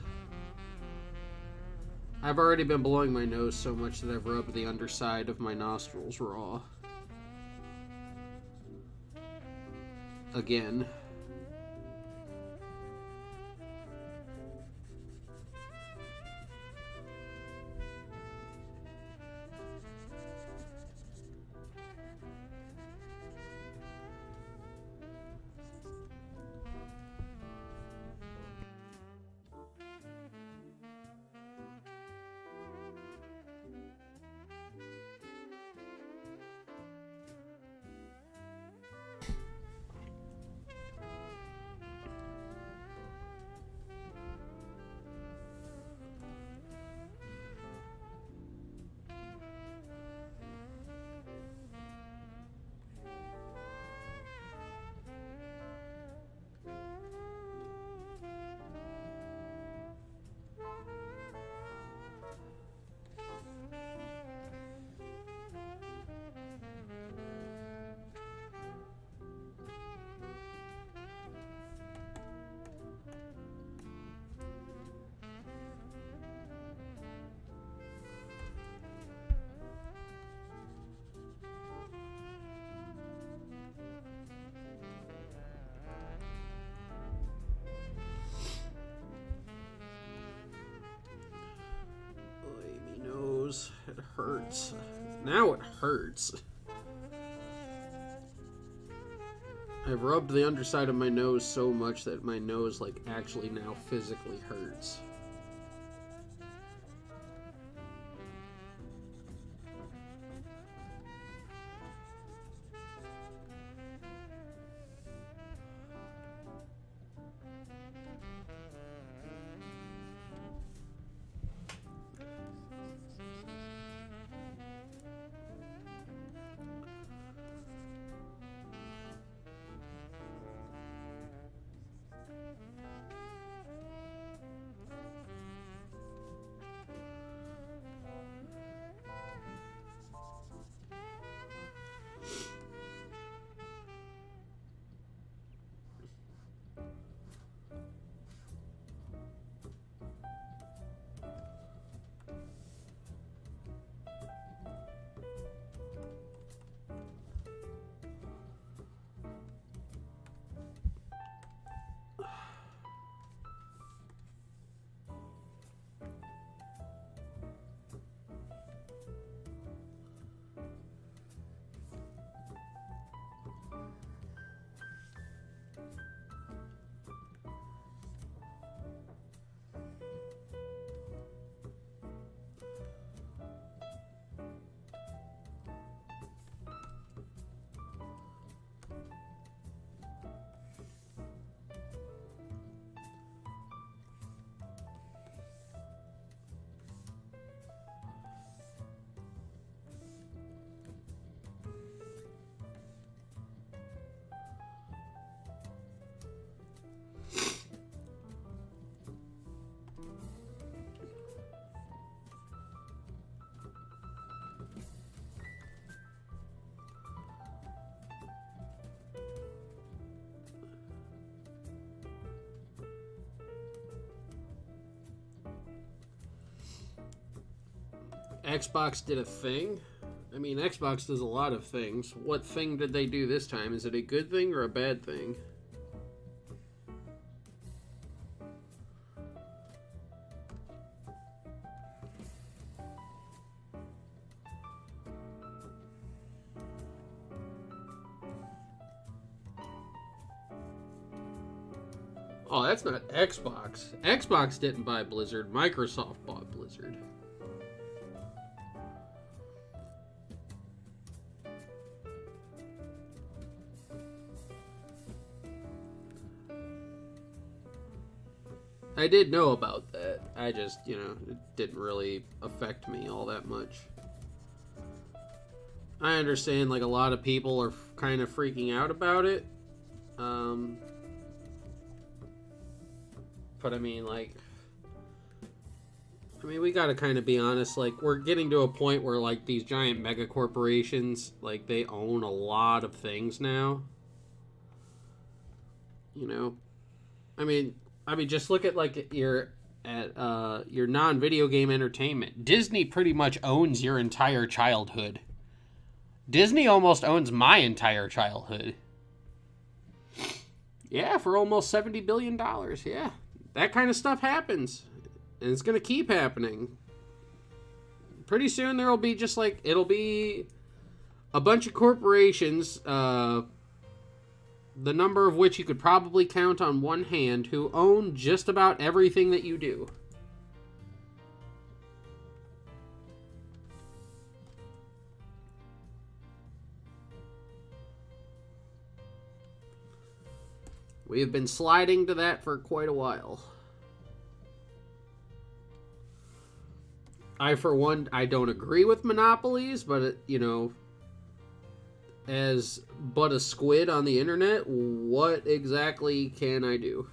Speaker 2: I've already been blowing my nose so much that I've rubbed the underside of my nostrils raw. Again. It hurts. Now it hurts. I've rubbed the underside of my nose so much that my nose, like, actually now physically hurts. Xbox did a thing? I mean, Xbox does a lot of things. What thing did they do this time? Is it a good thing or a bad thing? Oh, that's not Xbox. Xbox didn't buy Blizzard. Microsoft bought Blizzard. I did know about that. I just, it didn't really affect me all that much. I understand, like, a lot of people are kind of freaking out about it. But I mean, we gotta kind of be honest. Like, we're getting to a point where, like, these giant mega corporations, like, they own a lot of things now. I mean, just look at, like, your non-video game entertainment. Disney pretty much owns your entire childhood. Disney almost owns my entire childhood. Yeah, for almost $70 billion. Yeah. That kind of stuff happens. And it's going to keep happening. Pretty soon there will be just like, it'll be a bunch of corporations, the number of which you could probably count on one hand, who own just about everything that you do. We have been sliding to that for quite a while. For one, I don't agree with monopolies, but, as but a squid on the internet, what exactly can I do?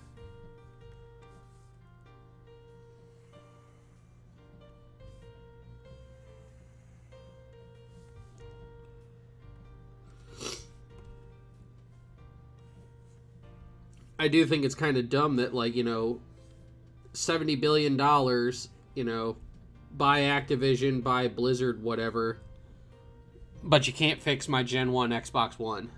Speaker 2: I do think it's kind of dumb that, like, $70 billion, buy Activision, buy Blizzard, whatever, but you can't fix my Gen 1 Xbox One.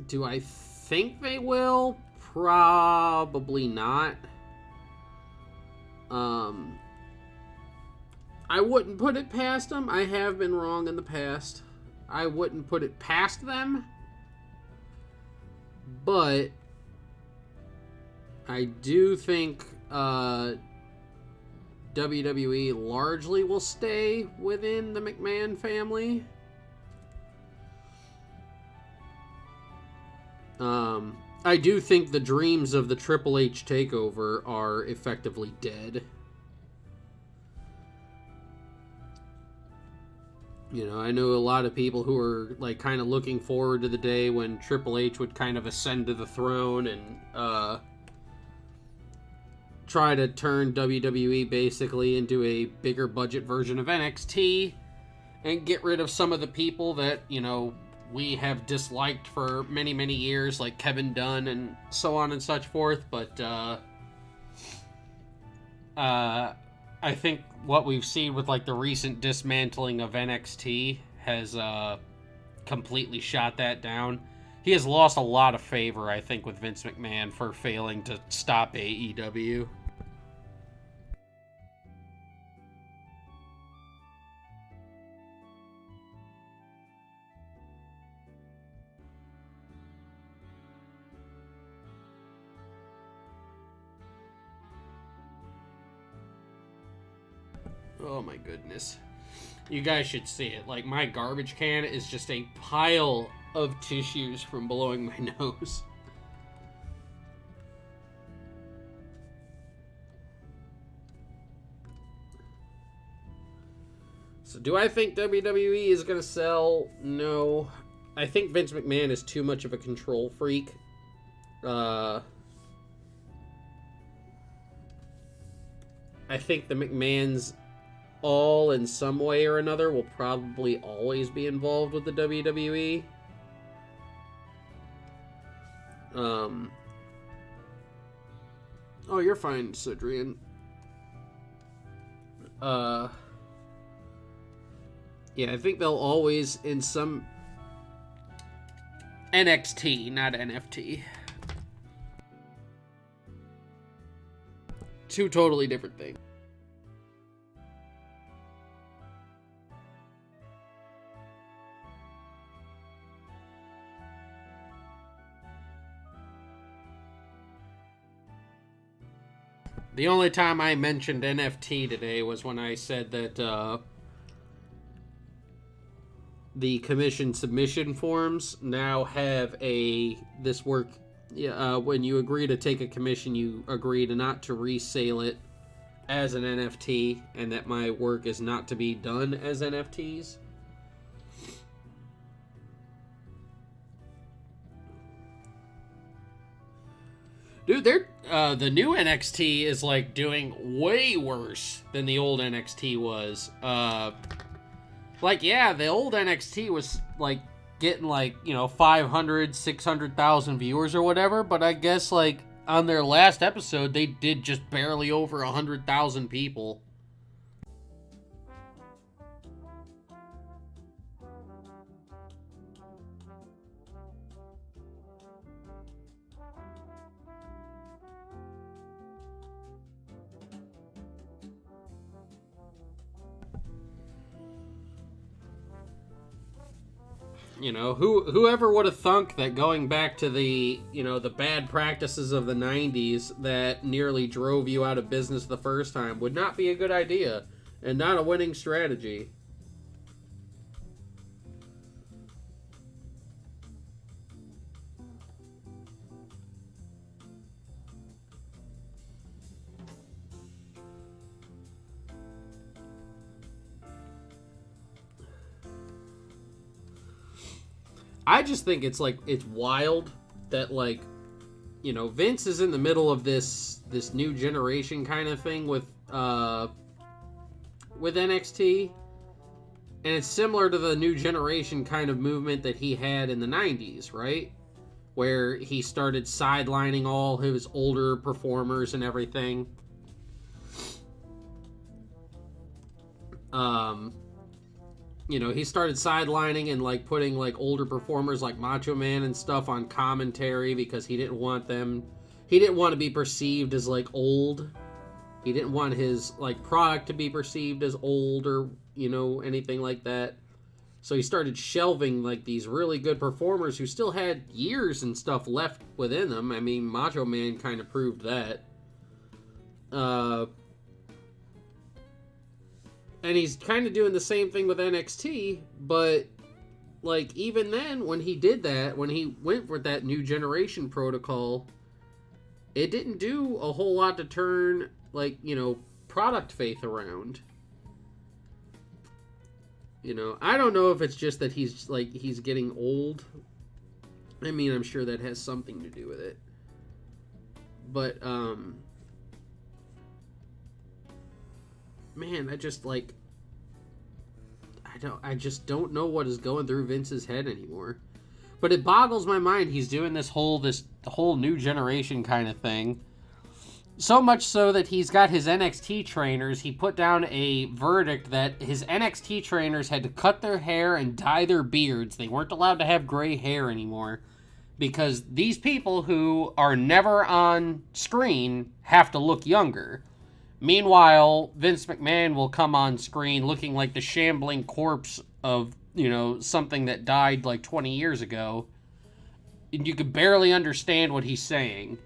Speaker 2: Do I think they will? Probably not. I wouldn't put it past them. I have been wrong in the past. I wouldn't put it past them. But I do think WWE largely will stay within the McMahon family. I do think the dreams of the Triple H takeover are effectively dead. I know a lot of people who are, like, kind of looking forward to the day when Triple H would kind of ascend to the throne and try to turn WWE basically into a bigger budget version of NXT and get rid of some of the people that, we have disliked for many, many years, like Kevin Dunn and so on and such forth. But I think what we've seen with, like, the recent dismantling of NXT has completely shot that down. He has lost a lot of favor, I think, with Vince McMahon for failing to stop AEW. Oh my goodness. You guys should see it. Like, my garbage can is just a pile of tissues from blowing my nose. So do I think WWE is going to sell? No. I think Vince McMahon is too much of a control freak. I think the McMahons all in some way or another will probably always be involved with the WWE. Oh, you're fine, Cedrian. Yeah, I think they'll always in some NXT, not NFT. Two totally different things. The only time I mentioned NFT today was when I said that the commission submission forms now have this work. When you agree to take a commission, you agree to not to resale it as an NFT, and that my work is not to be done as NFTs. Dude, the new NXT is like doing way worse than the old NXT was. Like, yeah, the old NXT was like getting like, 500, 600,000 viewers or whatever, but I guess like on their last episode they did just barely over 100,000 people. Whoever would have thunk that going back to the bad practices of the 90s that nearly drove you out of business the first time would not be a good idea and not a winning strategy. I just think it's wild that Vince is in the middle of this new generation kind of thing with NXT, and it's similar to the new generation kind of movement that he had in the 90s, right? Where he started sidelining all his older performers and everything. He started sidelining and putting older performers like Macho Man and stuff on commentary because he didn't want to be perceived as old. He didn't want his product to be perceived as old or anything like that. So he started shelving these really good performers who still had years and stuff left within them. I mean, Macho Man kind of proved that. And he's kind of doing the same thing with NXT, but even then, when he did that, when he went with that new generation protocol, it didn't do a whole lot to turn product faith around. I don't know if it's just that he's getting old. I mean, I'm sure that has something to do with it. But man, I just don't know what is going through Vince's head anymore. But it boggles my mind he's doing this whole new generation kind of thing. So much so that he's got his NXT trainers. He put down a verdict that his NXT trainers had to cut their hair and dye their beards. They weren't allowed to have gray hair anymore because these people who are never on screen have to look younger. Meanwhile, Vince McMahon will come on screen looking like the shambling corpse of, something that died 20 years ago. And you could barely understand what he's saying,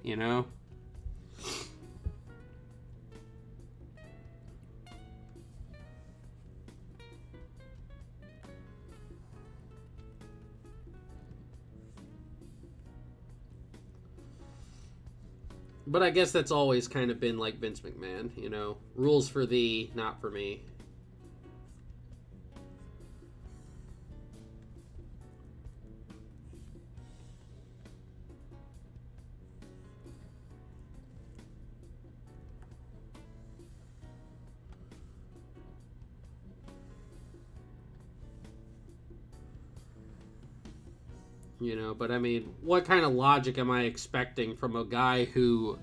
Speaker 2: But I guess that's always kind of been like Vince McMahon, you know, rules for thee, not for me. You know, but I mean, what kind of logic am I expecting from a guy who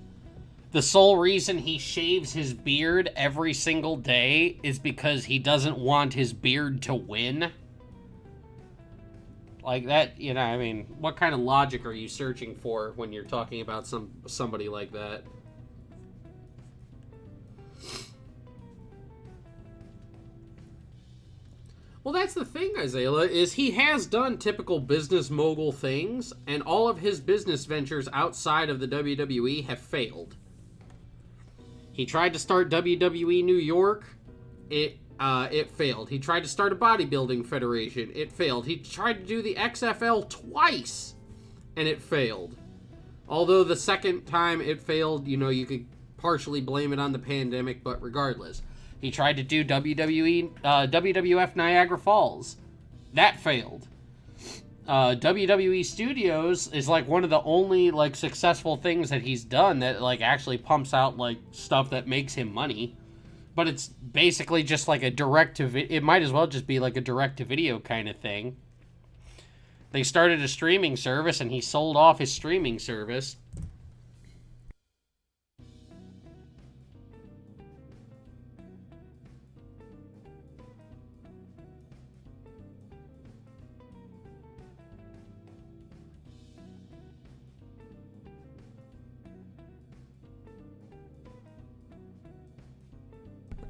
Speaker 2: the sole reason he shaves his beard every single day is because he doesn't want his beard to win? Like that, you know, I mean, what kind of logic are you searching for when you're talking about somebody like that? Well, that's the thing, Isaiah, is he has done typical business mogul things, and all of his business ventures outside of the WWE have failed. He tried to start WWE New York, it failed. He tried to start a bodybuilding federation, it failed. He tried to do the XFL twice, and it failed. Although the second time it failed, you know, you could partially blame it on the pandemic, but regardless. He tried to do WWF Niagara Falls. That failed. WWE Studios is like one of the only like successful things that he's done that like actually pumps out like stuff that makes him money. But it's basically just like a it might as well just be like a direct to video kind of thing. They started a streaming service and he sold off his streaming service.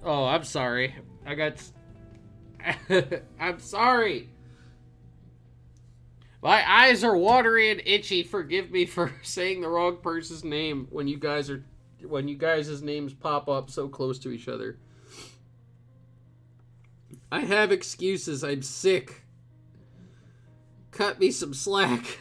Speaker 2: Oh, I'm sorry. I'm sorry. My eyes are watery and itchy. Forgive me for saying the wrong person's name when you guys' names pop up so close to each other. I have excuses. I'm sick. Cut me some slack.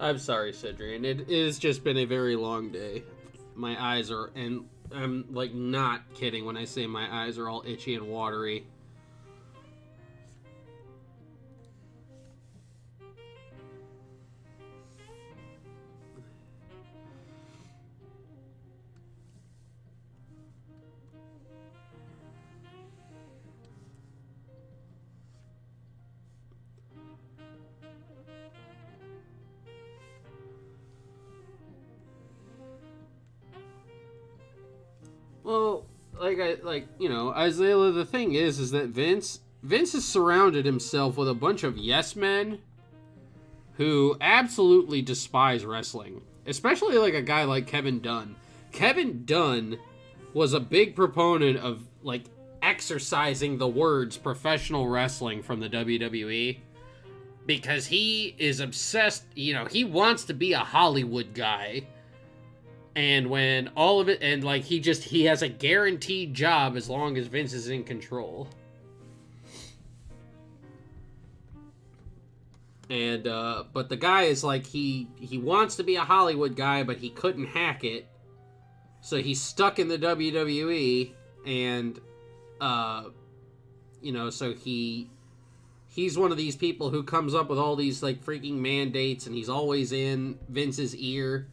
Speaker 2: I'm sorry, Cedrian. It has just been a very long day. My eyes are, and I'm like not kidding when I say my eyes are all itchy and watery. Well, you know, Isaiah, the thing is that Vince has surrounded himself with a bunch of yes men who absolutely despise wrestling. Especially like a guy like Kevin Dunn. Kevin Dunn was a big proponent of like exercising the words professional wrestling from the WWE because he is obsessed, you know, he wants to be a Hollywood guy. And when all of it, and like he has a guaranteed job as long as Vince is in control. And, but the guy is like, he wants to be a Hollywood guy, but he couldn't hack it. So he's stuck in the WWE, and, you know, so he's one of these people who comes up with all these, like, freaking mandates, and he's always in Vince's ear.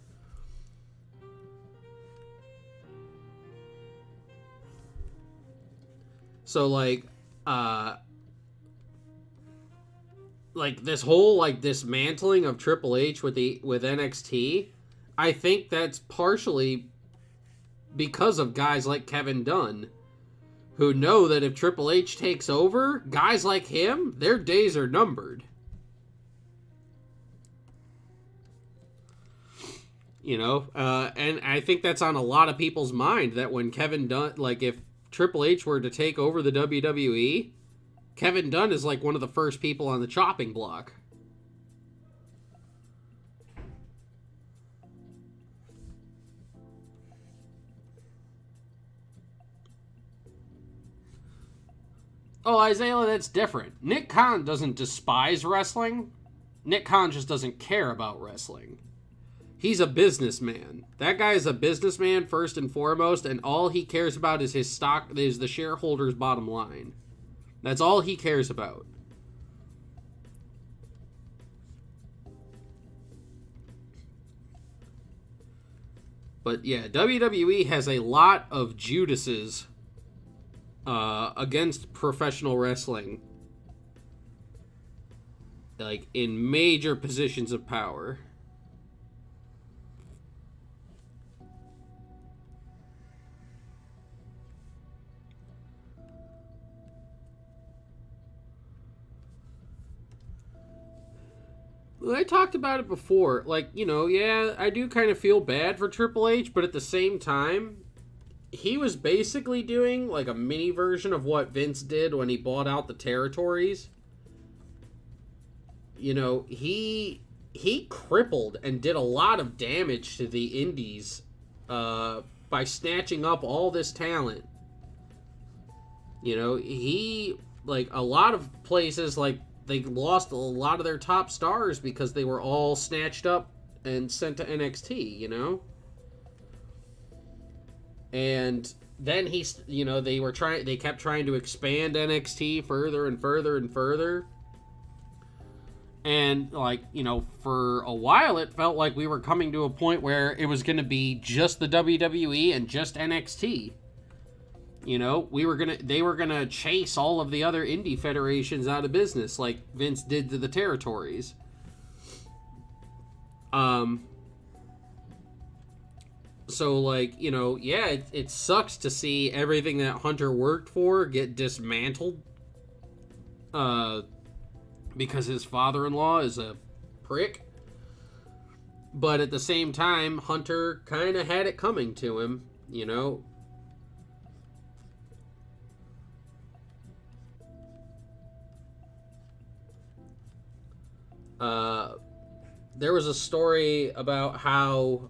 Speaker 2: So, like like this whole like dismantling of Triple H with NXT, I think that's partially because of guys like Kevin Dunn, who know that if Triple H takes over, guys like him, their days are numbered. You know, and I think that's on a lot of people's mind, that when Kevin Dunn, like if Triple H were to take over the WWE, Kevin Dunn is like one of the first people on the chopping block. Oh, Isaiah, that's different. Nick Khan doesn't despise wrestling. Nick Khan just doesn't care about wrestling. He's a businessman. That guy is a businessman first and foremost, and all he cares about is his stock, is the shareholders' bottom line. That's all he cares about. But yeah, WWE has a lot of Judases against professional wrestling. Like, in major positions of power. I talked about it before. Like, you know, yeah, I do kind of feel bad for Triple H, but at the same time, he was basically doing like a mini version of what Vince did when he bought out the territories. You know, he crippled and did a lot of damage to the indies by snatching up all this talent. You know, he, like, a lot of places, like, they lost a lot of their top stars because they were all snatched up and sent to NXT, you know? And then you know, they kept trying to expand NXT further and further and further. And, like, you know, for a while it felt like we were coming to a point where it was going to be just the WWE and just NXT. You know, they were gonna chase all of the other indie federations out of business, like Vince did to the territories. So, like, you know, yeah, it sucks to see everything that Hunter worked for get dismantled. Because his father-in-law is a prick. But at the same time, Hunter kind of had it coming to him, you know. There was a story about how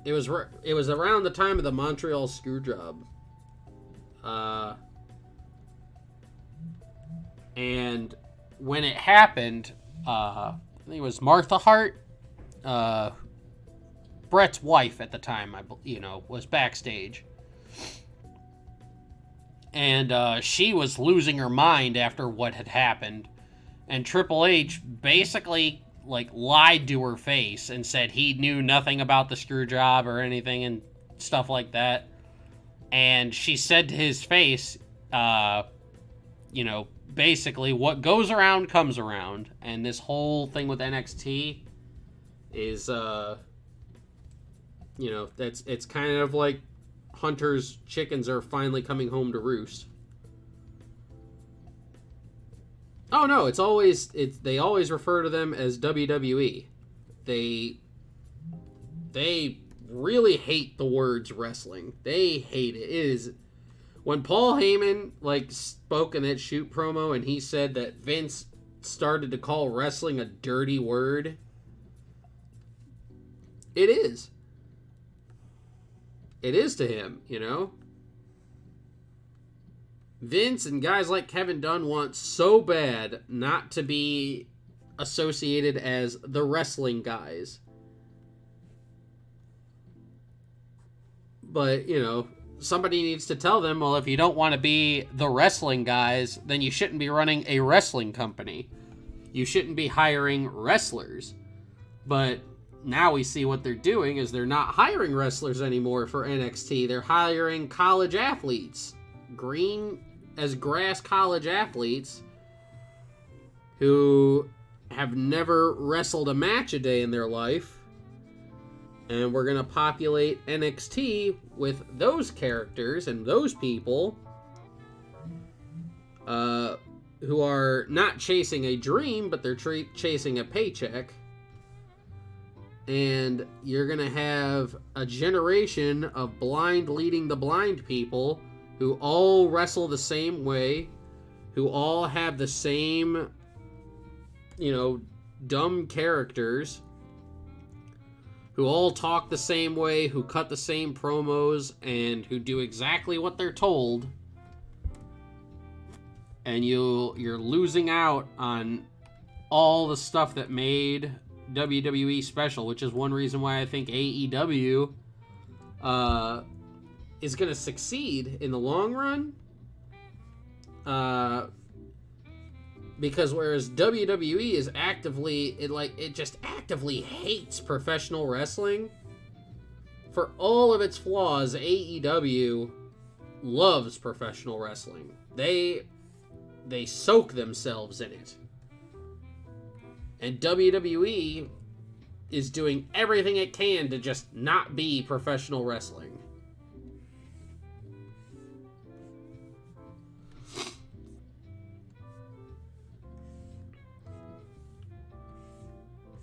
Speaker 2: it was around the time of the Montreal screw job, and when it happened, I think it was Martha Hart, Brett's wife at the time, was backstage, and she was losing her mind after what had happened. And Triple H basically, like, lied to her face and said he knew nothing about the screw job or anything and stuff like that. And she said to his face, basically, what goes around comes around. And this whole thing with NXT is, it's kind of like Hunter's chickens are finally coming home to roost. Oh no, they always refer to them as WWE. They really hate the words wrestling. They hate it. It is, when Paul Heyman, like, spoke in that shoot promo and he said that Vince started to call wrestling a dirty word, it is. It is to him, you know? Vince and guys like Kevin Dunn want so bad not to be associated as the wrestling guys. But, you know, somebody needs to tell them, well, if you don't want to be the wrestling guys, then you shouldn't be running a wrestling company. You shouldn't be hiring wrestlers. But now we see what they're doing is they're not hiring wrestlers anymore for NXT. They're hiring college athletes. Green as grass college athletes, who have never wrestled a match a day in their life. And we're going to populate NXT with those characters and those people who are not chasing a dream, but they're chasing a paycheck. And you're going to have a generation of blind leading the blind people who all wrestle the same way, who all have the same, dumb characters, who all talk the same way, who cut the same promos, and who do exactly what they're told. And you're losing out on all the stuff that made WWE special, which is one reason why I think AEW is going to succeed in the long run. Because whereas WWE is actively, it just actively hates professional wrestling. For all of its flaws, AEW loves professional wrestling. They soak themselves in it. And WWE is doing everything it can to just not be professional wrestling.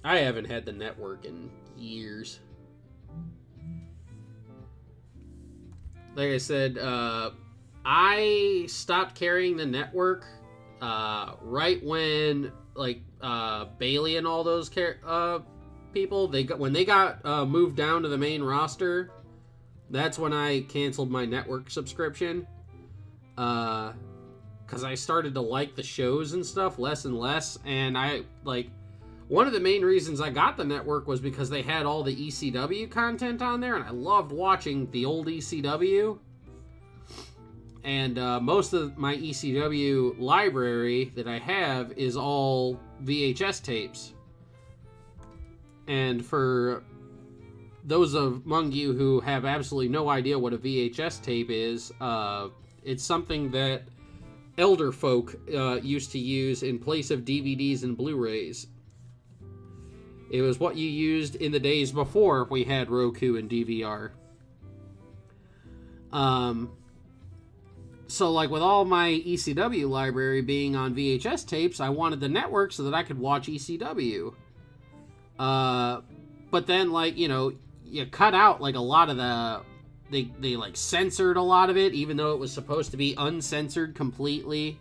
Speaker 2: I haven't had the network in years. Like I said, I stopped carrying the network right when Bailey and all those people when they got moved down to the main roster. That's when I canceled my network subscription, because I started to like the shows and stuff less and less. And one of the main reasons I got the network was because they had all the ECW content on there, and I loved watching the old ECW. And most of my ECW library that I have is all VHS tapes. And for those among you who have absolutely no idea what a VHS tape is, it's something that elder folk used to use in place of DVDs and Blu-rays. It was what you used in the days before we had Roku and DVR. So, with all my ECW library being on VHS tapes, I wanted the network so that I could watch ECW. But then, you cut out, a lot of the... They censored a lot of it, even though it was supposed to be uncensored completely.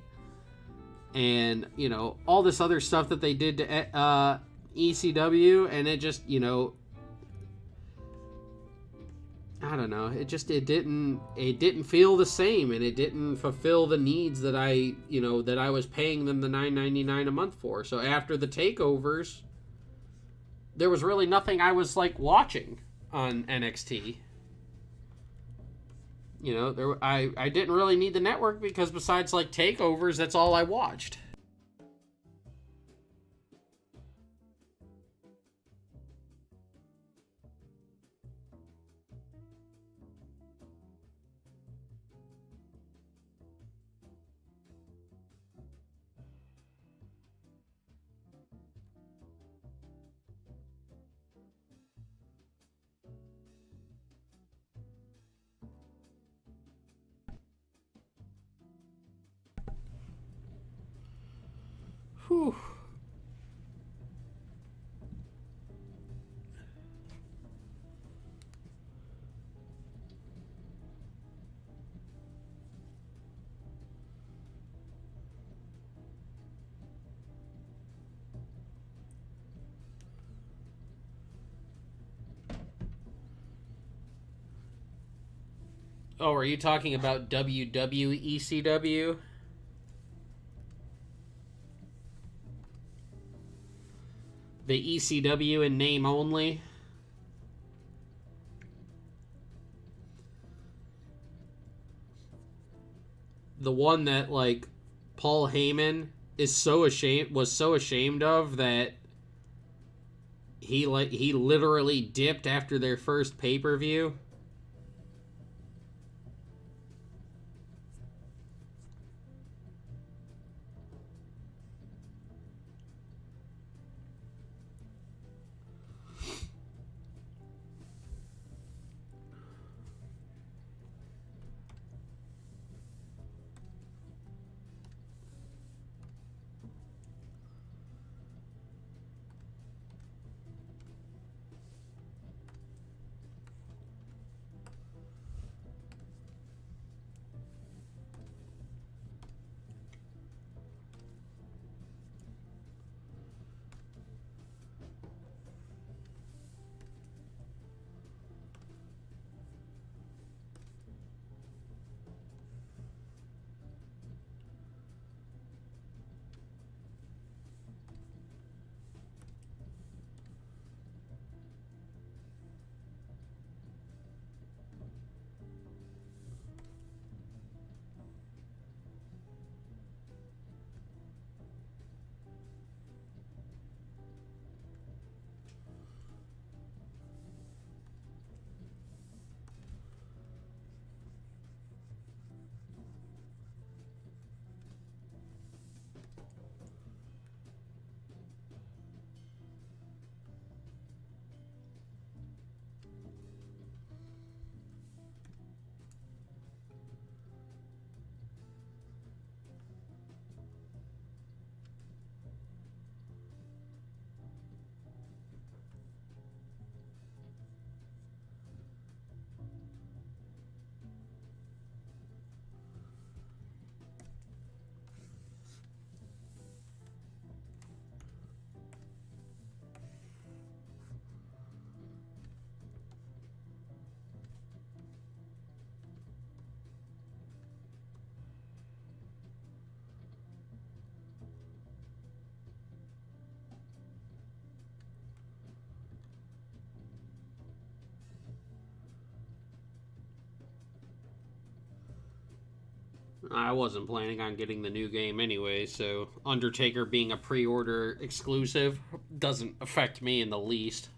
Speaker 2: And, all this other stuff that they did to ECW, and it just, I don't know, it didn't feel the same, and it didn't fulfill the needs that I was paying them the $9.99 a month for. So after the takeovers, there was really nothing I was watching on NXT. I didn't really need the network, because besides takeovers, that's all I watched. Whew. Oh, are you talking about WWECW? The ECW in name only? The one that, Paul Heyman was so ashamed of that he literally dipped after their first pay-per-view? I wasn't planning on getting the new game anyway, so Undertaker being a pre-order exclusive doesn't affect me in the least.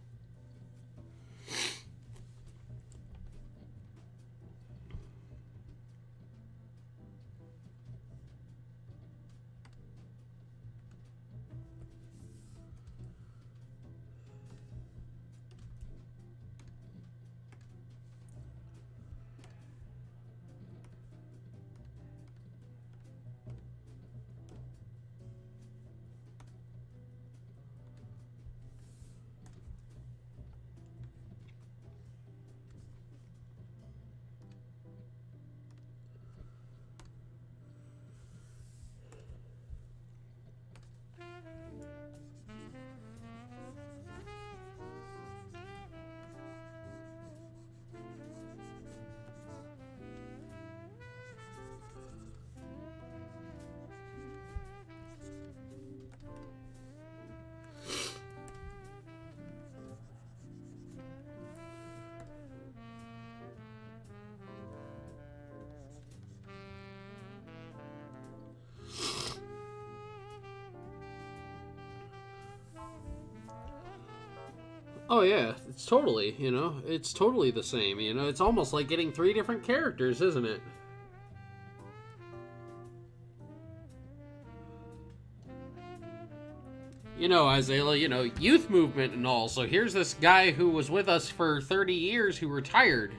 Speaker 2: Oh yeah, it's totally, it's totally the same, it's almost like getting 3 different characters, isn't it? Isaiah, youth movement and all, so here's this guy who was with us for 30 years who retired.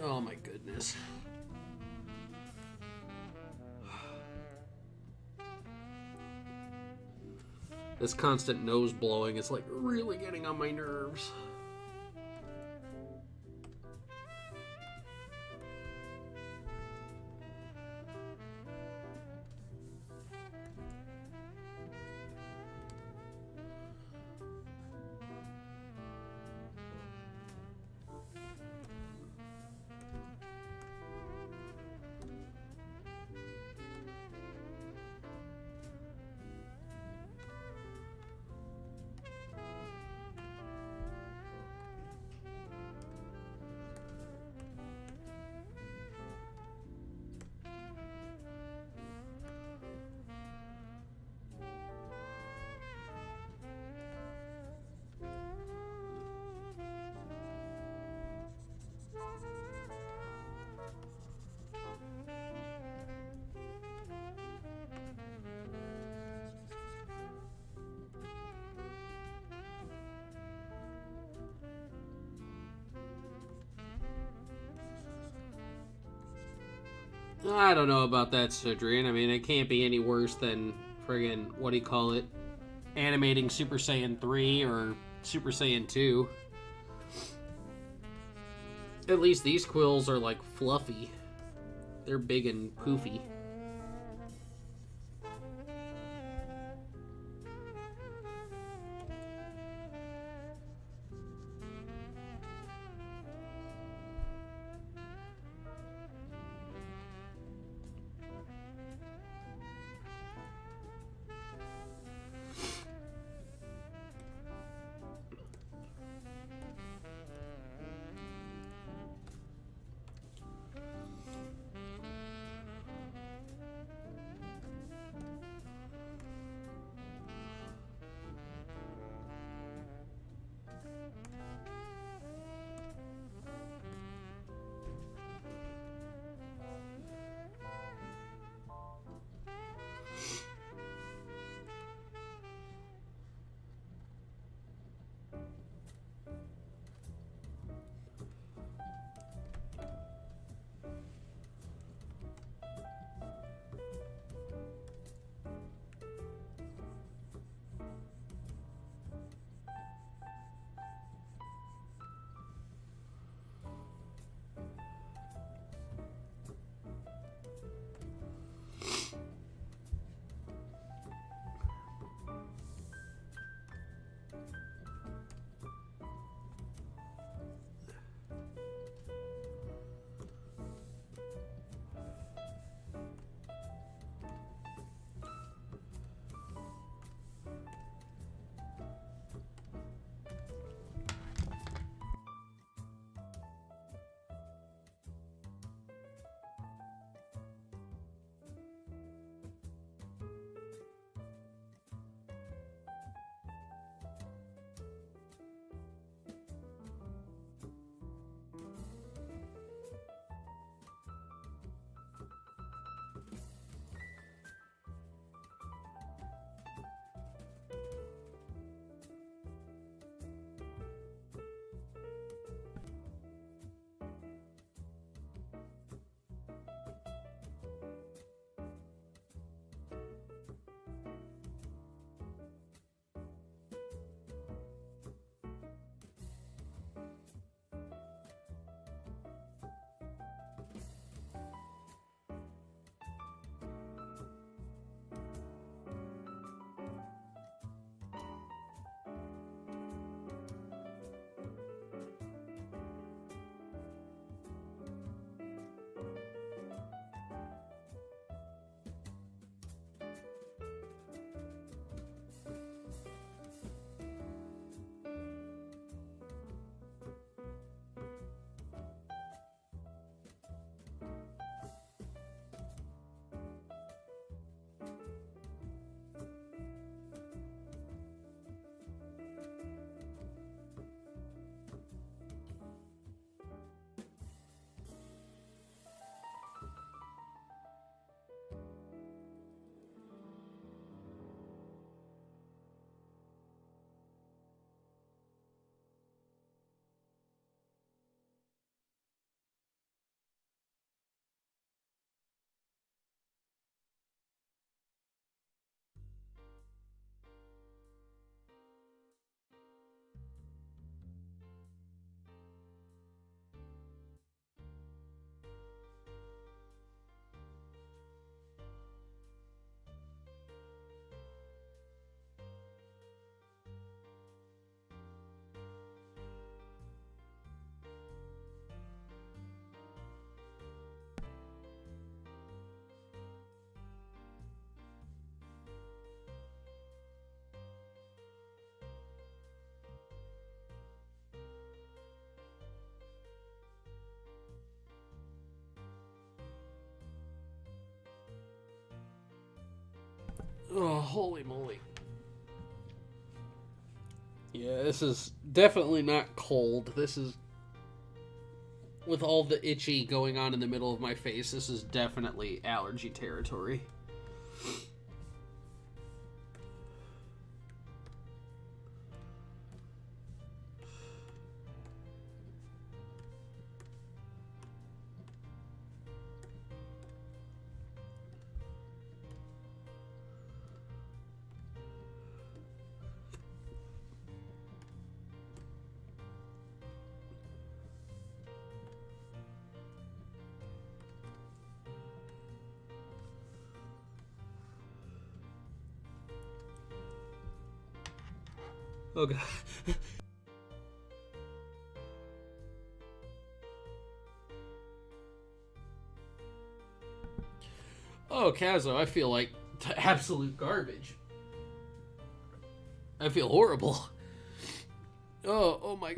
Speaker 2: Oh my goodness. This constant nose blowing is like really getting on my nerves. I don't know about that, Sidrian. I mean, it can't be any worse than friggin', what do you call it? Animating Super Saiyan 3 or Super Saiyan 2. At least these quills are, like, fluffy. They're big and poofy. Oh, holy moly. Yeah, this is definitely not cold. This is, with all the itchy going on in the middle of my face, this is definitely allergy territory. Oh god. Oh, Kazo, I feel like absolute garbage. I feel horrible. Oh my.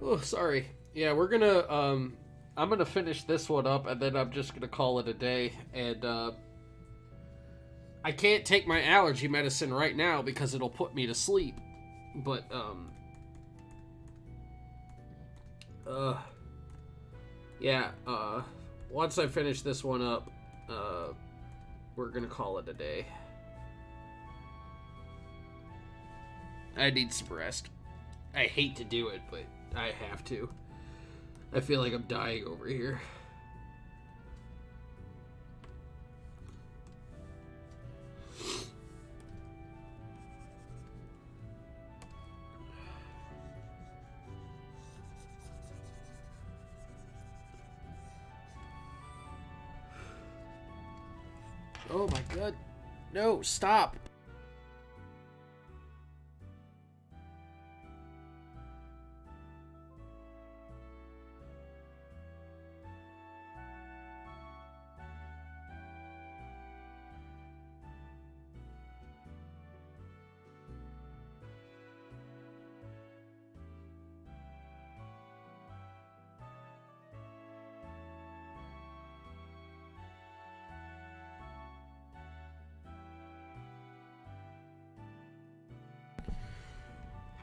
Speaker 2: Oh, sorry. Yeah, we're gonna, I'm gonna finish this one up, and then I'm just gonna call it a day, and, I can't take my allergy medicine right now because it'll put me to sleep, but, yeah, once I finish this one up, we're gonna call it a day. I need some rest. I hate to do it, but I have to. I feel like I'm dying over here. Oh my god. No, stop.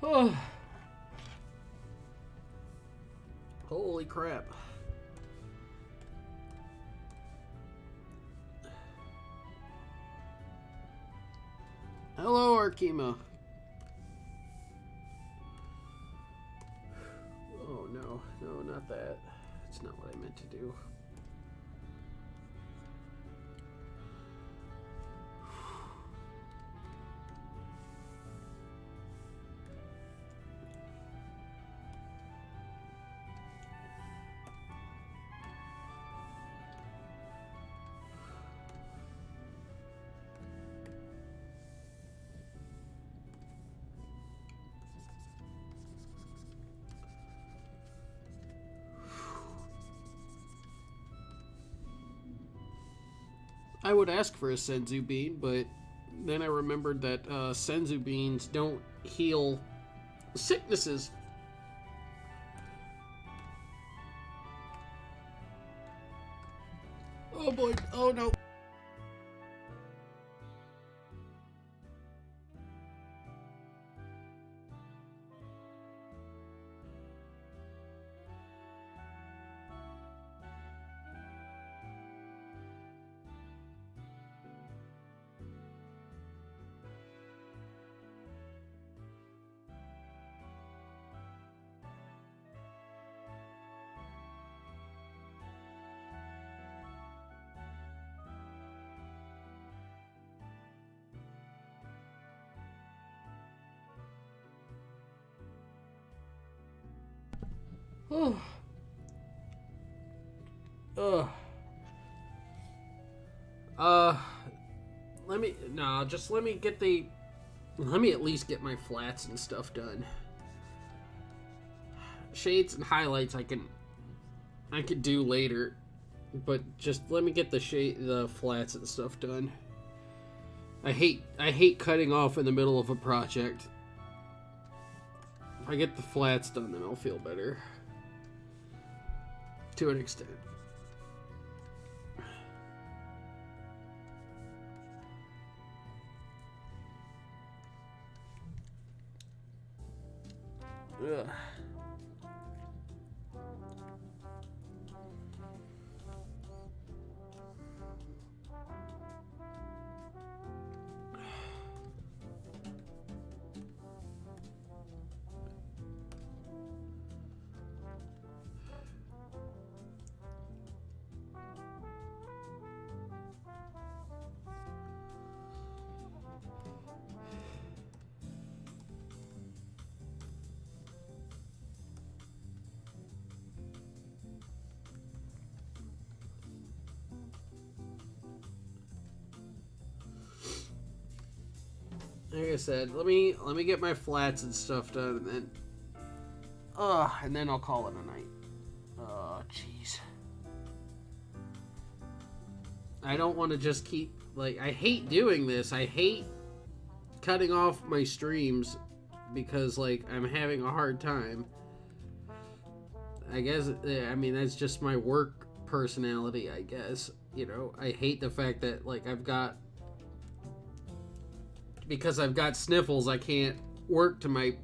Speaker 2: Oh. Holy crap. Hello, Arkema. Oh, no. No, not that. That's not what I meant to do. I would ask for a senzu bean, but then I remembered that senzu beans don't heal sicknesses. Oh boy, oh no. Oh. Let me at least get my flats and stuff done. Shades and highlights I can do later, but just let me get the flats and stuff done. I hate cutting off in the middle of a project. I get the flats done, then I'll feel better. To an extent. Ugh. Like I said, let me get my flats and stuff done, and then I'll call it a night. Oh, jeez. I don't want to just keep, like, I hate doing this. I hate cutting off my streams because, like, I'm having a hard time. I guess, I mean, that's just my work personality, I guess. You know, I hate the fact that, like, because I've got sniffles, I can't work to my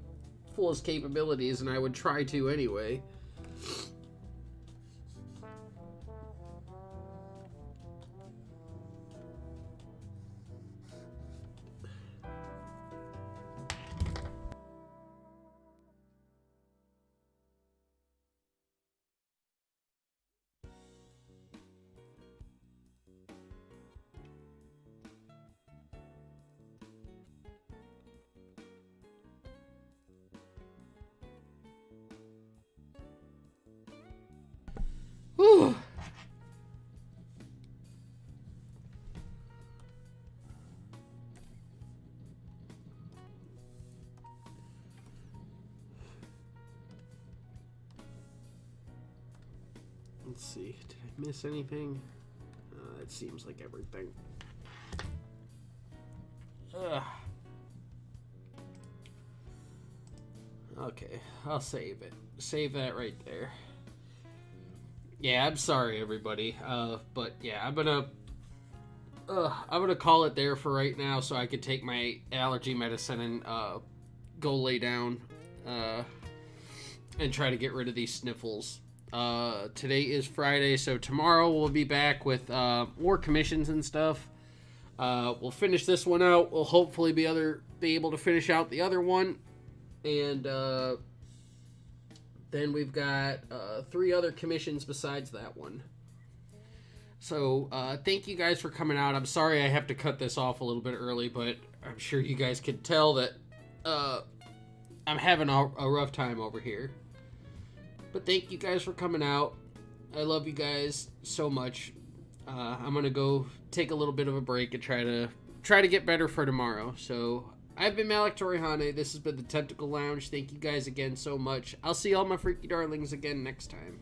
Speaker 2: fullest capabilities, and I would try to anyway. Whew. Let's see. Did I miss anything? It seems like everything. Ugh. Okay, I'll save it. Save that right there. Yeah, I'm sorry, everybody. But yeah, I'm gonna call it there for right now, so I can take my allergy medicine and go lay down and try to get rid of these sniffles. Today is Friday, so tomorrow we'll be back with more commissions and stuff. We'll finish this one out. We'll hopefully be able to finish out the other one, and then we've got 3 other commissions besides that one. So, thank you guys for coming out. I'm sorry I have to cut this off a little bit early, but I'm sure you guys can tell that I'm having a rough time over here. But thank you guys for coming out. I love you guys so much. I'm going to go take a little bit of a break and try to get better for tomorrow. So, I've been Malik Torihane. This has been the TEMPTacle Lounge. Thank you guys again so much. I'll see all my freaky darlings again next time.